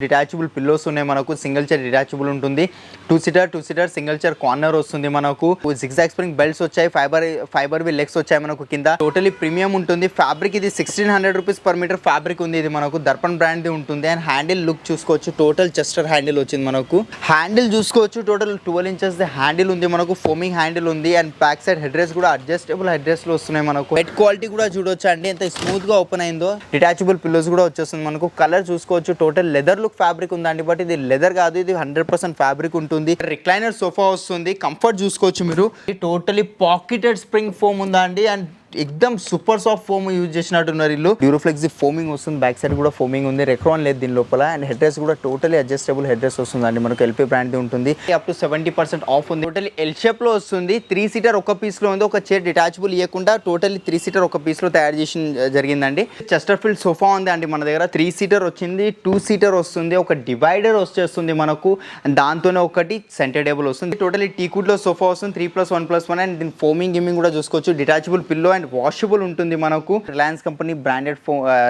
Detachable pillows ఉన్నాయి మనకు. Single chair detachable ఉంటుంది. Two seater single chair corner వస్తుంది మనకు. జిగ్జాగ్ స్ప్రింగ్ బెల్ట్స్ వచ్చాయి. ఫైబర్ వి లెగ్స్ వచ్చాయి మనకు కింద. టోటలీ ప్రీమియం ఉంటుంది. ఫ్యాబ్రిక్ ఇది 1600 రూపీస్ పర్ మీటర్ ఫ్యాబ్రిక్ ఉంది. ఇది మనకు దర్పణ్ బ్రాండ్ ది ఉంటుంది. అండ్ హ్యాండిల్ లుక్ చూసుకోవచ్చు. టోటల్ చెస్టర్ హ్యాండిల్ వచ్చింది మనకు. హ్యాండిల్ చూసుకోవచ్చు. టోటల్ 12 ఇంచెస్ ది హ్యాండిల్ ఉంది మనకు. ఫోమింగ్ హ్యాండిల్ ఉంది. And back side head rest కూడా అడ్జస్టబుల్ హెడ్ రెస్ట్ లో వస్తున్నాయి మనకు. హెడ్ క్వాలిటీ కూడా చూడొచ్చు అండి ఎంత స్మూత్ గా ఓపెన్ అయిందో. డిటాచబుల్ పిల్లోస్ కూడా వచ్చేస్తుంది మనకు. కలర్ చూసుకోవచ్చు. టోటల్ లెదర్ ఫ్యాబ్రిక్ ఉందండి. బట్ ఇది లెదర్ కాదు, ఇది 100% ఫ్యాబ్రిక్ ఉంటుంది. రిక్లైనర్ సోఫా వస్తుంది. కంఫర్ట్ చూసుకోవచ్చు మీరు. టోటలీ పాకెటెడ్ స్ప్రింగ్ ఫోమ్ ఉందా అండి. అండ్ ఎక్దమ్ సూపర్ సాఫ్ట్ ఫోమ్ యూజ్ చేసినట్టున్నారు ఇల్లు. డ్యూరోఫ్లెక్స్ ఫోమింగ్ వస్తుంది. బ్యాక్ సైడ్ కూడా ఫోమింగ్ ఉంది. రెక్రాన్ లేదు దీని లోపల. అండ్ హెడ్ రెస్ట్ కూడా టోటలీ అడ్జస్టబుల్ హెడ్ రెస్ట్ వస్తుందండి మనకు. ఎల్పీ బ్రాండ్ ఉంటుంది. అప్ టు 70% ఆఫ్ ఉంది. టోటలీ ఎల్ షేప్ లో వస్తుంది. 3 సీటర్ ఒక పీస్ లో ఉంది. ఒక చైర్ డిటాచబుల్ ఇవ్వకుండా టోటలీ 3 సీటర్ ఒక పీస్ లో తయారు చేసి జరిగిందండి. చెస్టర్ ఫీల్డ్ సోఫా ఉంది అండి మన దగ్గర. 3 సీటర్ వచ్చింది. 2 సీటర్ వస్తుంది. ఒక డివైడర్ వచ్చేస్తుంది మనకు. అండ్ దాంతోనే ఒకటి సెంటర్ టేబుల్ వస్తుంది. టోటలీ టీకుడ్ లో సోఫా వస్తుంది. 3+1+1. అండ్ దీని ఫోమింగ్ గిమింగ్ కూడా చూసుకోవచ్చు. డిటాచబుల్ పిల్లో అండ్ వాషబుల్ ఉంటుంది మనకు. Reliance company branded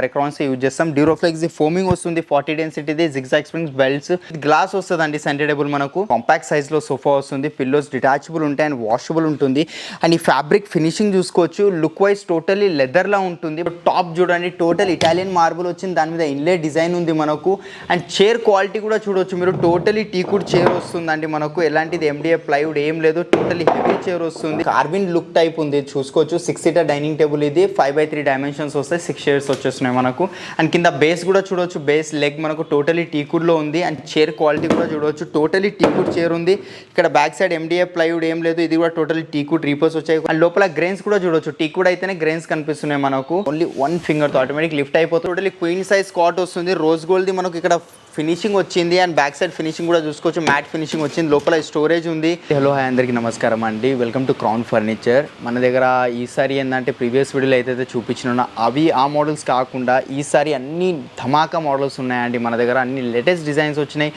Recrons use చేస్తాం. డ్యూరోఫ్లెక్స్ ఫోమింగ్ వస్తుంది. 40 density zigzag springs belts. Glass వస్తుంది అండి సెంటర్ టేబుల్ మనకు. కాంపాక్ట్ సైజ్ లో సోఫా వస్తుంది. పిల్లోస్ డిటాచబుల్ ఉంటాయి అండ్ వాషబుల్ ఉంటుంది. అండ్ ఈ ఫ్యాబ్రిక్ ఫినిషింగ్ చూసుకోవచ్చు. లుక్ వైజ్ టోటలీ లెదర్ లా ఉంటుంది. టాప్ చూడండి టోటల్ ఇటాలియన్ మార్బుల్ వచ్చింది. దాని మీద ఇన్లే డిజైన్ ఉంది మనకు. అండ్ చైర్ క్వాలిటీ కూడా చూడవచ్చు మీరు. టోటలీ టీకుడ్ చైర్ వస్తుందండి మనకు. ఎలాంటిది MDF ప్లైవుడ్ ఏం లేదు. టోటలీ హెవీ చైర్ వస్తుంది. కార్బన్ లుక్ టైప్ ఉంది చూసుకోవచ్చు. 6 సీటర్ డైనింగ్ టేబుల్ ఇది. 5x3 డైమెన్షన్స్ వస్తాయి. 6 చైర్స్ వచ్చేస్తున్నాయి మనకు. అండ్ కింద బేస్ కూడా చూడవచ్చు. బేస్ లెగ్ మనకు టోటలీ టీకుడ్ లో ఉంది. అండ్ చైర్ క్వాలిటీ కూడా చూడవచ్చు. టోటలీ టీకుడ్ చైర్ ఉంది. ఇక్కడ బ్యాక్ సైడ్ MDF ప్లైవుడ్ ఏం లేదు. ఇది కూడా టోటలీ టీకుడ్ రీపర్స్ వచ్చాయి. అండ్ లోపల గ్రెయిన్స్ కూడా చూడవచ్చు. టీకుడ్ అయితేనే గ్రెయిన్స్ కనిపిస్తున్నాయి మనకు. ఓన్లీ 1 ఫింగర్ తో ఆటోమేటిక్ లిఫ్ట్ అయిపోతుంది. టోటలీ క్వీన్ సైజ్ కాట్ వస్తుంది. రోజ్ గోల్డ్ ది మనకు ఇక్కడ ఫినిషింగ్ వచ్చింది. అండ్ బ్యాక్ సైడ్ ఫినిషింగ్ కూడా చూసుకోవచ్చు. మ్యాట్ ఫినిషింగ్ వచ్చింది. లోపల స్టోరేజ్ ఉంది. హలో హాయ్ అందరికీ నమస్కారం అండి. Welcome to crown furniture. మన దగ్గర ఈసారి ఏంటంటే ప్రీవియస్ వీడియోలో అయితే చూపించిన అవి ఆ మోడల్స్ కాకుండా ఈసారి అన్ని ధమాకా మోడల్స్ ఉన్నాయండి మన దగ్గర. అన్ని లేటెస్ట్ డిజైన్స్ వచ్చినాయి.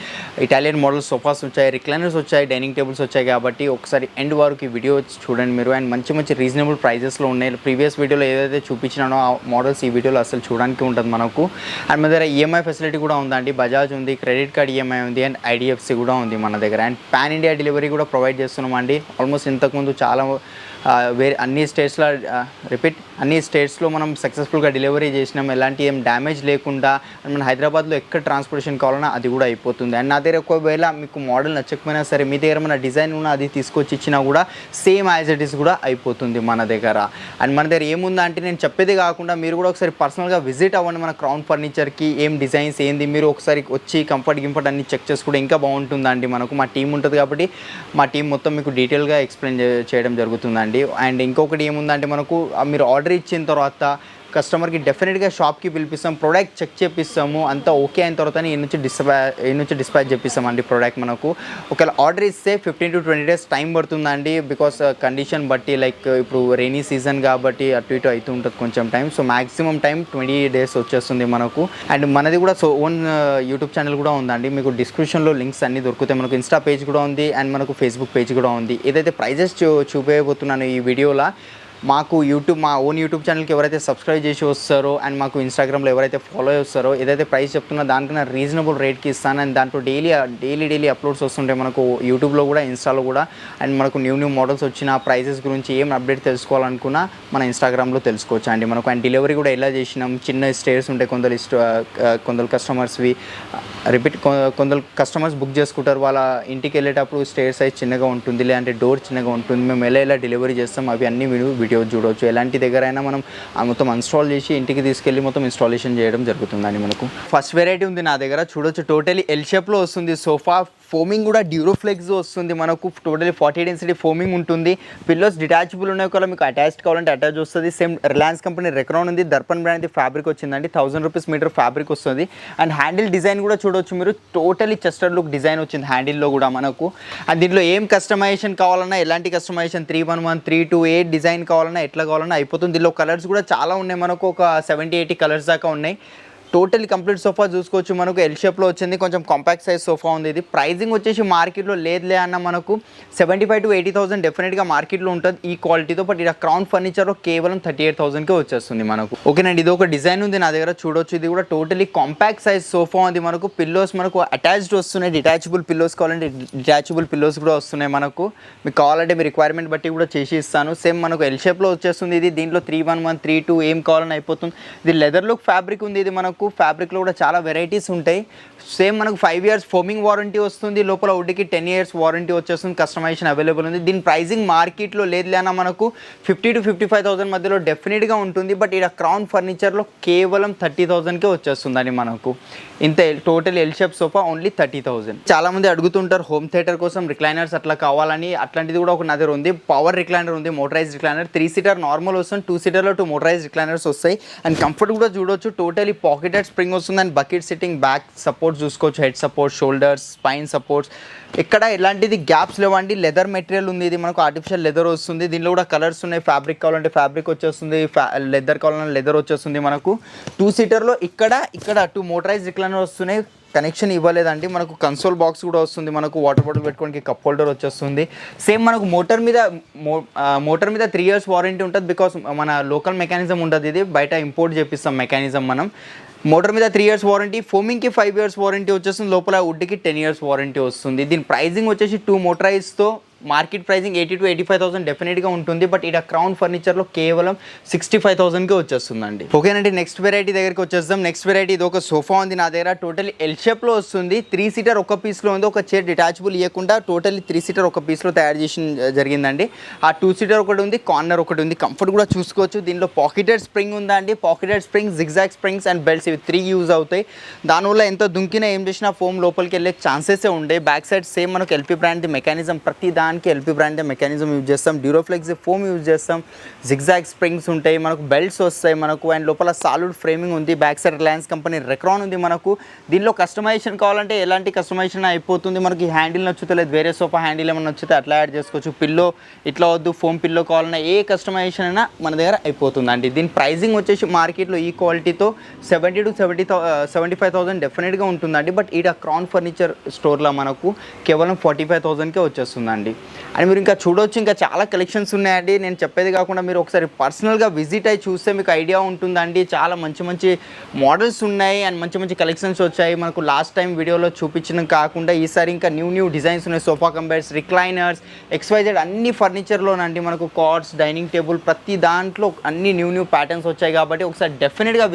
ఇటాలియన్ మోడల్స్ సోఫాస్ వచ్చాయి. రిక్లైనర్స్ వచ్చాయి. డైనింగ్ టేబుల్స్ వచ్చాయి. కాబట్టి ఒకసారి ఎండ్ వరకు ఈ వీడియో చూడండి మీరు. అండ్ మంచి మంచి రీజనబుల్ ప్రైజెస్లో ఉన్నాయి. ప్రీవియస్ వీడియోలో ఏదైతే చూపించినానో ఆ మోడల్స్ ఈ వీడియోలో అసలు చూడడానికి ఉంటుంది మనకు. అండ్ మన దగ్గర EMI ఫెసిలిటీ కూడా ఉందండి. బజాజ్ ఉంది, క్రెడిట్ కార్డ్ EMI ఉంది, అండ్ IDFC కూడా ఉంది మన దగ్గర. అండ్ పాన్ ఇండియా డెలివరీ కూడా ప్రొవైడ్ చేస్తున్నాం అండి. ఆల్మోస్ట్ ఇంతకుముందు చాలా అన్ని స్టేట్స్లో మనం సక్సెస్ఫుల్గా డెలివరీ చేసినాం. ఎలాంటి ఏం డ్యామేజ్ లేకుండా. అండ్ మన హైదరాబాద్లో ఎక్కడ ట్రాన్స్పోర్టేషన్ కావాలన్నా అది కూడా అయిపోతుంది. అండ్ నా దగ్గర ఒకవేళ మీకు మోడల్ నచ్చకపోయినా సరే మీ దగ్గర మన డిజైన్ ఉన్న అది తీసుకొచ్చి ఇచ్చినా కూడా సేమ్ యాజ్ ఇట్ ఈస్ కూడా అయిపోతుంది మన దగ్గర. అండ్ మన దగ్గర ఏముందా అంటే నేను చెప్పేది కాకుండా మీరు కూడా ఒకసారి పర్సనల్గా విజిట్ అవ్వండి మన క్రౌన్ ఫర్నిచర్కి. ఏం డిజైన్స్ ఏంది మీరు ఒకసారి వచ్చి కంఫర్ట్ అన్ని చెక్ చేసుకుంటే ఇంకా బాగుంటుందండి మనకు. మా టీం ఉంటుంది కాబట్టి మా టీం మొత్తం మీకు డీటెయిల్గా ఎక్స్ప్లెయిన్ చేయడం జరుగుతుందండి. అండ్ ఇంకొకటి ఏముందంటే మనకు మీరు ఆర్డర్ ఇచ్చిన తర్వాత కస్టమర్కి డెఫినెట్గా షాప్కి పిలిపిస్తాం. Product check చేపిస్తాము. అంతా ఓకే అయిన తర్వాత ఈ నుంచి డిస్పాచ్ చేపిస్తామండి ప్రోడక్ట్ మనకు. ఒకవేళ ఆర్డర్ ఇస్తే 15 to 20 days టైం పడుతుందండి. బికాస్ కండిషన్ బట్టి లైక్ ఇప్పుడు రెయినీ సీజన్ కాబట్టి అటు ఇటు అవుతూ ఉంటుంది కొంచెం time. So maximum time 20 days వచ్చేస్తుంది మనకు. అండ్ మనది కూడా ఓన్ యూట్యూబ్ ఛానల్ కూడా ఉందండి. మీకు డిస్క్రిప్షన్లో లింక్స్ అన్నీ దొరుకుతాయి. మనకు ఇన్స్టా పేజ్ కూడా ఉంది. అండ్ మనకు ఫేస్బుక్ పేజ్ కూడా ఉంది. ఏదైతే ప్రైజెస్ చూపించబోతున్నాను ఈ వీడియోలో మాకు మా ఓన్ యూట్యూబ్ ఛానల్కి ఎవరైతే సబ్స్క్రైబ్ చేసి వస్తారో అండ్ మాకు ఇన్స్టాగ్రామ్లో ఎవరైతే ఫాలో చేస్తారో ఏదైతే ప్రైస్ చెప్తున్నా దానికన్నా రీజనబుల్ రేట్కి ఇస్తాను. అండ్ దాంట్లో డైలీ అప్లోడ్స్ వస్తుంటాయి మనకు యూట్యూబ్లో కూడా ఇన్స్టాలో కూడా. అండ్ మనకు న్యూ మోడల్స్ వచ్చిన ప్రైజెస్ గురించి ఏం అప్డేట్ తెలుసుకోవాలనుకున్నా మన ఇన్స్టాగ్రామ్లో తెలుసుకోవచ్చు అండి మనకు. అండ్ డెలివరీ కూడా ఎలా చేసినాం. చిన్న స్టేర్స్ ఉంటాయి కొందరు కస్టమర్స్వి. కొందరు కస్టమర్స్ బుక్ చేసుకుంటారు. వాళ్ళ ఇంటికి వెళ్ళేటప్పుడు స్టేర్ సైజ్ చిన్నగా ఉంటుంది, లేదంటే డోర్ చిన్నగా ఉంటుంది. మేము ఎలా డెలివరీ చేస్తాం అవి అన్ని వీడియో చూడవచ్చు. ఎలాంటి దగ్గర అయినా మనం మొత్తం ఇన్స్టాల్ చేసి ఇంటికి తీసుకెళ్ళి మొత్తం ఇన్స్టాలేషన్ చేయడం జరుగుతుందండి మనకు. ఫస్ట్ వెరైటీ ఉంది నా దగ్గర చూడొచ్చు. టోటలీ ఎల్ షేప్లో వస్తుంది సోఫా. ఫోమింగ్ కూడా డ్యూరోఫ్లెక్స్ వస్తుంది మనకు. టోటలీ 40 డెన్సిటీ ఫోమింగ్ ఉంటుంది. పిల్లోస్ డిటాచబుల్ ఉన్నాయి కూడా. మీకు అటాచ్డ్ కావాలంటే అటాచ్ వస్తుంది. సేమ్ రిలయన్స్ కంపెనీ రెక్రాన్ ఉంది. దర్పణ్ బ్రాండ్ ఫ్యాబ్రిక్ వచ్చిందండి. 1000 రూపీస్ మీటర్ ఫ్యాబ్రిక్ వస్తుంది. అండ్ హ్యాండిల్ డిజైన్ కూడా చూడవచ్చు మీరు. టోటలీ చెస్టర్ లుక్ డిజైన్ వచ్చింది హ్యాండిల్లో కూడా మనకు. అండ్ దీంట్లో ఏం కస్టమైజేషన్ కావాలన్నా ఎలాంటి కస్టమైజేషన్ 311, 328 డిజైన్ కావాలన్నా ఎట్లా కావాలన్నా అయిపోతుంది. దీనిలో కలర్స్ కూడా చాలా ఉన్నాయి మనకు. ఒక 70-80 కలర్స్ దాకా ఉన్నాయి. టోటలీ కంప్లీట్ సోఫా చూసుకోవచ్చు మనకు ఎల్ షేప్లో వచ్చింది, కొంచెం కాంపాక్ట్ సైజ్ సోఫా ఉంది. ఇది ప్రైజింగ్ వచ్చేసి మార్కెట్లో లేదులే అన్న మనకు 75,000 to 80,000 డెఫినెట్గా మార్కెట్లో ఉంటుంది ఈ క్వాలిటీతో. బట్ ఇక్కడ క్రౌన్ ఫర్నిచర్లో కేవలం 38,000కే వచ్చేస్తుంది మనకు. ఓకేనండి, ఇది ఒక డిజైన్ ఉంది నా దగ్గర చూడొచ్చు. ఇది కూడా టోటలీ కాంపాక్ట్ సైజ్ సోఫా ఉంది మనకు. పిల్లోస్ మనకు అటాచ్డ్ వస్తున్నాయి, డిటాచబుల్ పిల్లోస్ కావాలంటే డిటాచబుల్ పిల్లోస్ కూడా వస్తున్నాయి మనకు. మీకు కావాలంటే మీ రిక్వైర్మెంట్ బట్టి కూడా చేసి ఇస్తాను. సేమ్ మనకు ఎల్ షేప్లో వచ్చేస్తుంది. ఇది దీంట్లో 311, 32 ఏం కావాలని అయిపోతుంది. ఇది లెదర్ లుక్ ఫ్యాబ్రిక్ ఉంది. ఇది మనకు ఫ్యాబ్రిక్లో కూడా చాలా వెరైటీస్ ఉంటాయి. సేమ్ మనకు 5 years ఫోమింగ్ వారంటీ వస్తుంది, లోపల వుడ్కి 10 years వారంటీ వచ్చేస్తుంది. కస్టమైజేషన్ అవైలబుల్ ఉంది. దీని ప్రైజింగ్ మార్కెట్లో లేదులేనా మనకు 50,000 to 55,000 మధ్యలో డెఫినెట్గా ఉంటుంది. బట్ ఇక్కడ క్రౌన్ ఫర్నిచర్లో కేవలం 30,000కే వచ్చేస్తుందని మనకు. ఇంత total L shape sofa only 30,000. చాలామంది అడుగుతుంటారు హోమ్ థియేటర్ కోసం రిక్లైనర్స్ అట్లా కావాలని. అట్లాంటిది కూడా ఒక నా దగ్గర ఉంది. పవర్ రిక్లైనర్ ఉంది, మోటరైజ్ రిక్లైనర్. 3 seater నార్మల్ వస్తుంది, 2 seaterలో 2 మోటరైజ్ రిక్లైనర్స్ వస్తాయి. అండ్ కంఫర్ట్ కూడా చూడొచ్చు. టోటలీ పాకెటెడ్ స్ప్రింగ్ వస్తుంది and bucket sitting, back support చూసుకోవచ్చు, head support, shoulders, spine supports. ఇక్కడ ఎలాంటిది గ్యాప్స్ లేవండి. లెదర్ మెటీరియల్ ఉంది. ఇది మనకు ఆర్టిఫిషియల్ లెదర్ వస్తుంది. దీనిలో కూడా కలర్స్ ఉన్నాయి. ఫ్యాబ్రిక్ కావాలంటే ఫ్యాబ్రిక్ వచ్చేస్తుంది, లెదర్ కావాలంటే లెదర్ వచ్చేస్తుంది మనకు. 2 seaterలో ఇక్కడ 2 మోటరైజ్ రిక్లైనర్ వస్తున్నాయి. కనెక్షన్ ఇవ్వలేదండి. మనకు కన్సోల్ బాక్స్ కూడా వస్తుంది. మనకు వాటర్ బాటిల్ పెట్టుకోవడానికి కప్ హోల్డర్ వచ్చేస్తుంది. సేమ్ మనకు మోటార్ మీద 3 years వారంటీ ఉంటుంది. బికాస్ మన లోకల్ మెకానిజం ఉంటుంది. ఇది బయట ఇంపోర్ట్ చేపిస్తాం మెకానిజం మనం. మోటార్ మీద 3 years వారంటీ, ఫోమింగ్కి 5 years వారంటీ వచ్చేస్తుంది, లోపల వుడ్కి 10 years వారంటీ వస్తుంది. దీని ప్రైజింగ్ వచ్చేసి 2 మోటరైజ్తో మార్కెట్ ప్రైజింగ్ 80,000 to 85,000 డెఫినెట్గా ఉంటుంది. బట్ ఇక్కడ క్రౌన్ ఫర్నిచర్లో కేవలం 65,000కే వచ్చేస్తుందండి. ఓకేనండి, నెక్స్ట్ వెరైటీ దగ్గరికి వచ్చేద్దాం. నెక్స్ట్ వెరైటీ ఇది ఒక సోఫా ఉంది నా దగ్గర. టోటలీ ఎల్ షేప్లో వస్తుంది. 3 seater ఒక పీస్లో ఉంది. ఒక చైర్ డిటాచబుల్ ఇవ్వకుండా టోటలీ 3 seater ఒక పీస్లో తయారు చేసి జరిగిందండి. ఆ 2 seater ఒకటి ఉంది, కార్నర్ ఒకటి ఉంది. కంఫర్ట్ కూడా చూసుకోవచ్చు. దీనిలో పాకెటెడ్ స్ప్రింగ్ ఉందా అండి. Pocketed springs, zigzag springs and belts ఇవి 3 యూజ్ అవుతాయి. దానివల్ల ఎంత దుంకినా ఏం చేసినా ఫోమ్ లోపలికి వెళ్ళే ఛాన్సెస్ ఉండే. బ్యాక్ సైడ్ సేమ్ మనకు ఎల్పీ బ్రాండ్ మెకానిజం, ప్రతి దానికి ఎల్పీ బ్రాండ్ మెకానిజం యూజ్ చేస్తాం. డ్యూరోఫ్లెక్స్ ఫోమ్ యూజ్ చేస్తాం. జిగ్జాగ్ స్ప్రింగ్స్ ఉంటాయి మనకు, బెల్ట్స్ వస్తాయి మనకు. అండ్ లోపల సాలిడ్ ఫ్రేమింగ్ ఉంది. Back side Reliance company Recron ఉంది మనకు. దీనిలో కస్టమైజేషన్ కావాలంటే ఎలాంటి కస్టమైజేషన్ అయిపోతుంది మనకి. హ్యాండిల్ నచ్చుతలేదు, వేరే సోఫా హ్యాండిల్ ఏమైనా నచ్చితే అట్లా యాడ్ చేసుకోవచ్చు. పిల్లో ఇట్లా వద్దు, ఫోమ్ పిల్లో కావాలన్నా ఏ కస్టమైజేషన్ అయినా మన దగ్గర అయిపోతుందండి. దీని ప్రైజింగ్ వచ్చేసి మార్కెట్లో ఈ క్వాలిటీతో 70,000 to 75,000 డెఫినెట్గా ఉంటుందండి. బట్ ఈడ క్రౌన్ ఫర్నిచర్ స్టోర్లో మనకు కేవలం 45,000కే వచ్చేస్తుందండి. అండ్ మీరు ఇంకా చూడవచ్చు, ఇంకా చాలా కలెక్షన్స్ ఉన్నాయండి. నేను చెప్పేది కాకుండా మీరు ఒకసారి పర్సనల్గా విజిట్ అయ్యి చూస్తే మీకు ఐడియా ఉంటుందండి. చాలా మంచి మంచి మోడల్స్ ఉన్నాయి అండ్ మంచి మంచి కలెక్షన్స్ వచ్చాయి మనకు. లాస్ట్ టైం వీడియోలో చూపించిన కాకుండా ఈసారి ఇంకా న్యూ డిజైన్స్ ఉన్నాయి. సోఫా కంబెడ్స్, రిక్లైనర్స్, XYZ అన్ని ఫర్నిచర్లోనండి మనకు. కార్డ్స్, డైనింగ్ టేబుల్, ప్రతి దాంట్లో అన్ని న్యూ ప్యాటర్న్స్ వచ్చాయి. కాబట్టి ఒకసారి డెఫినెట్గా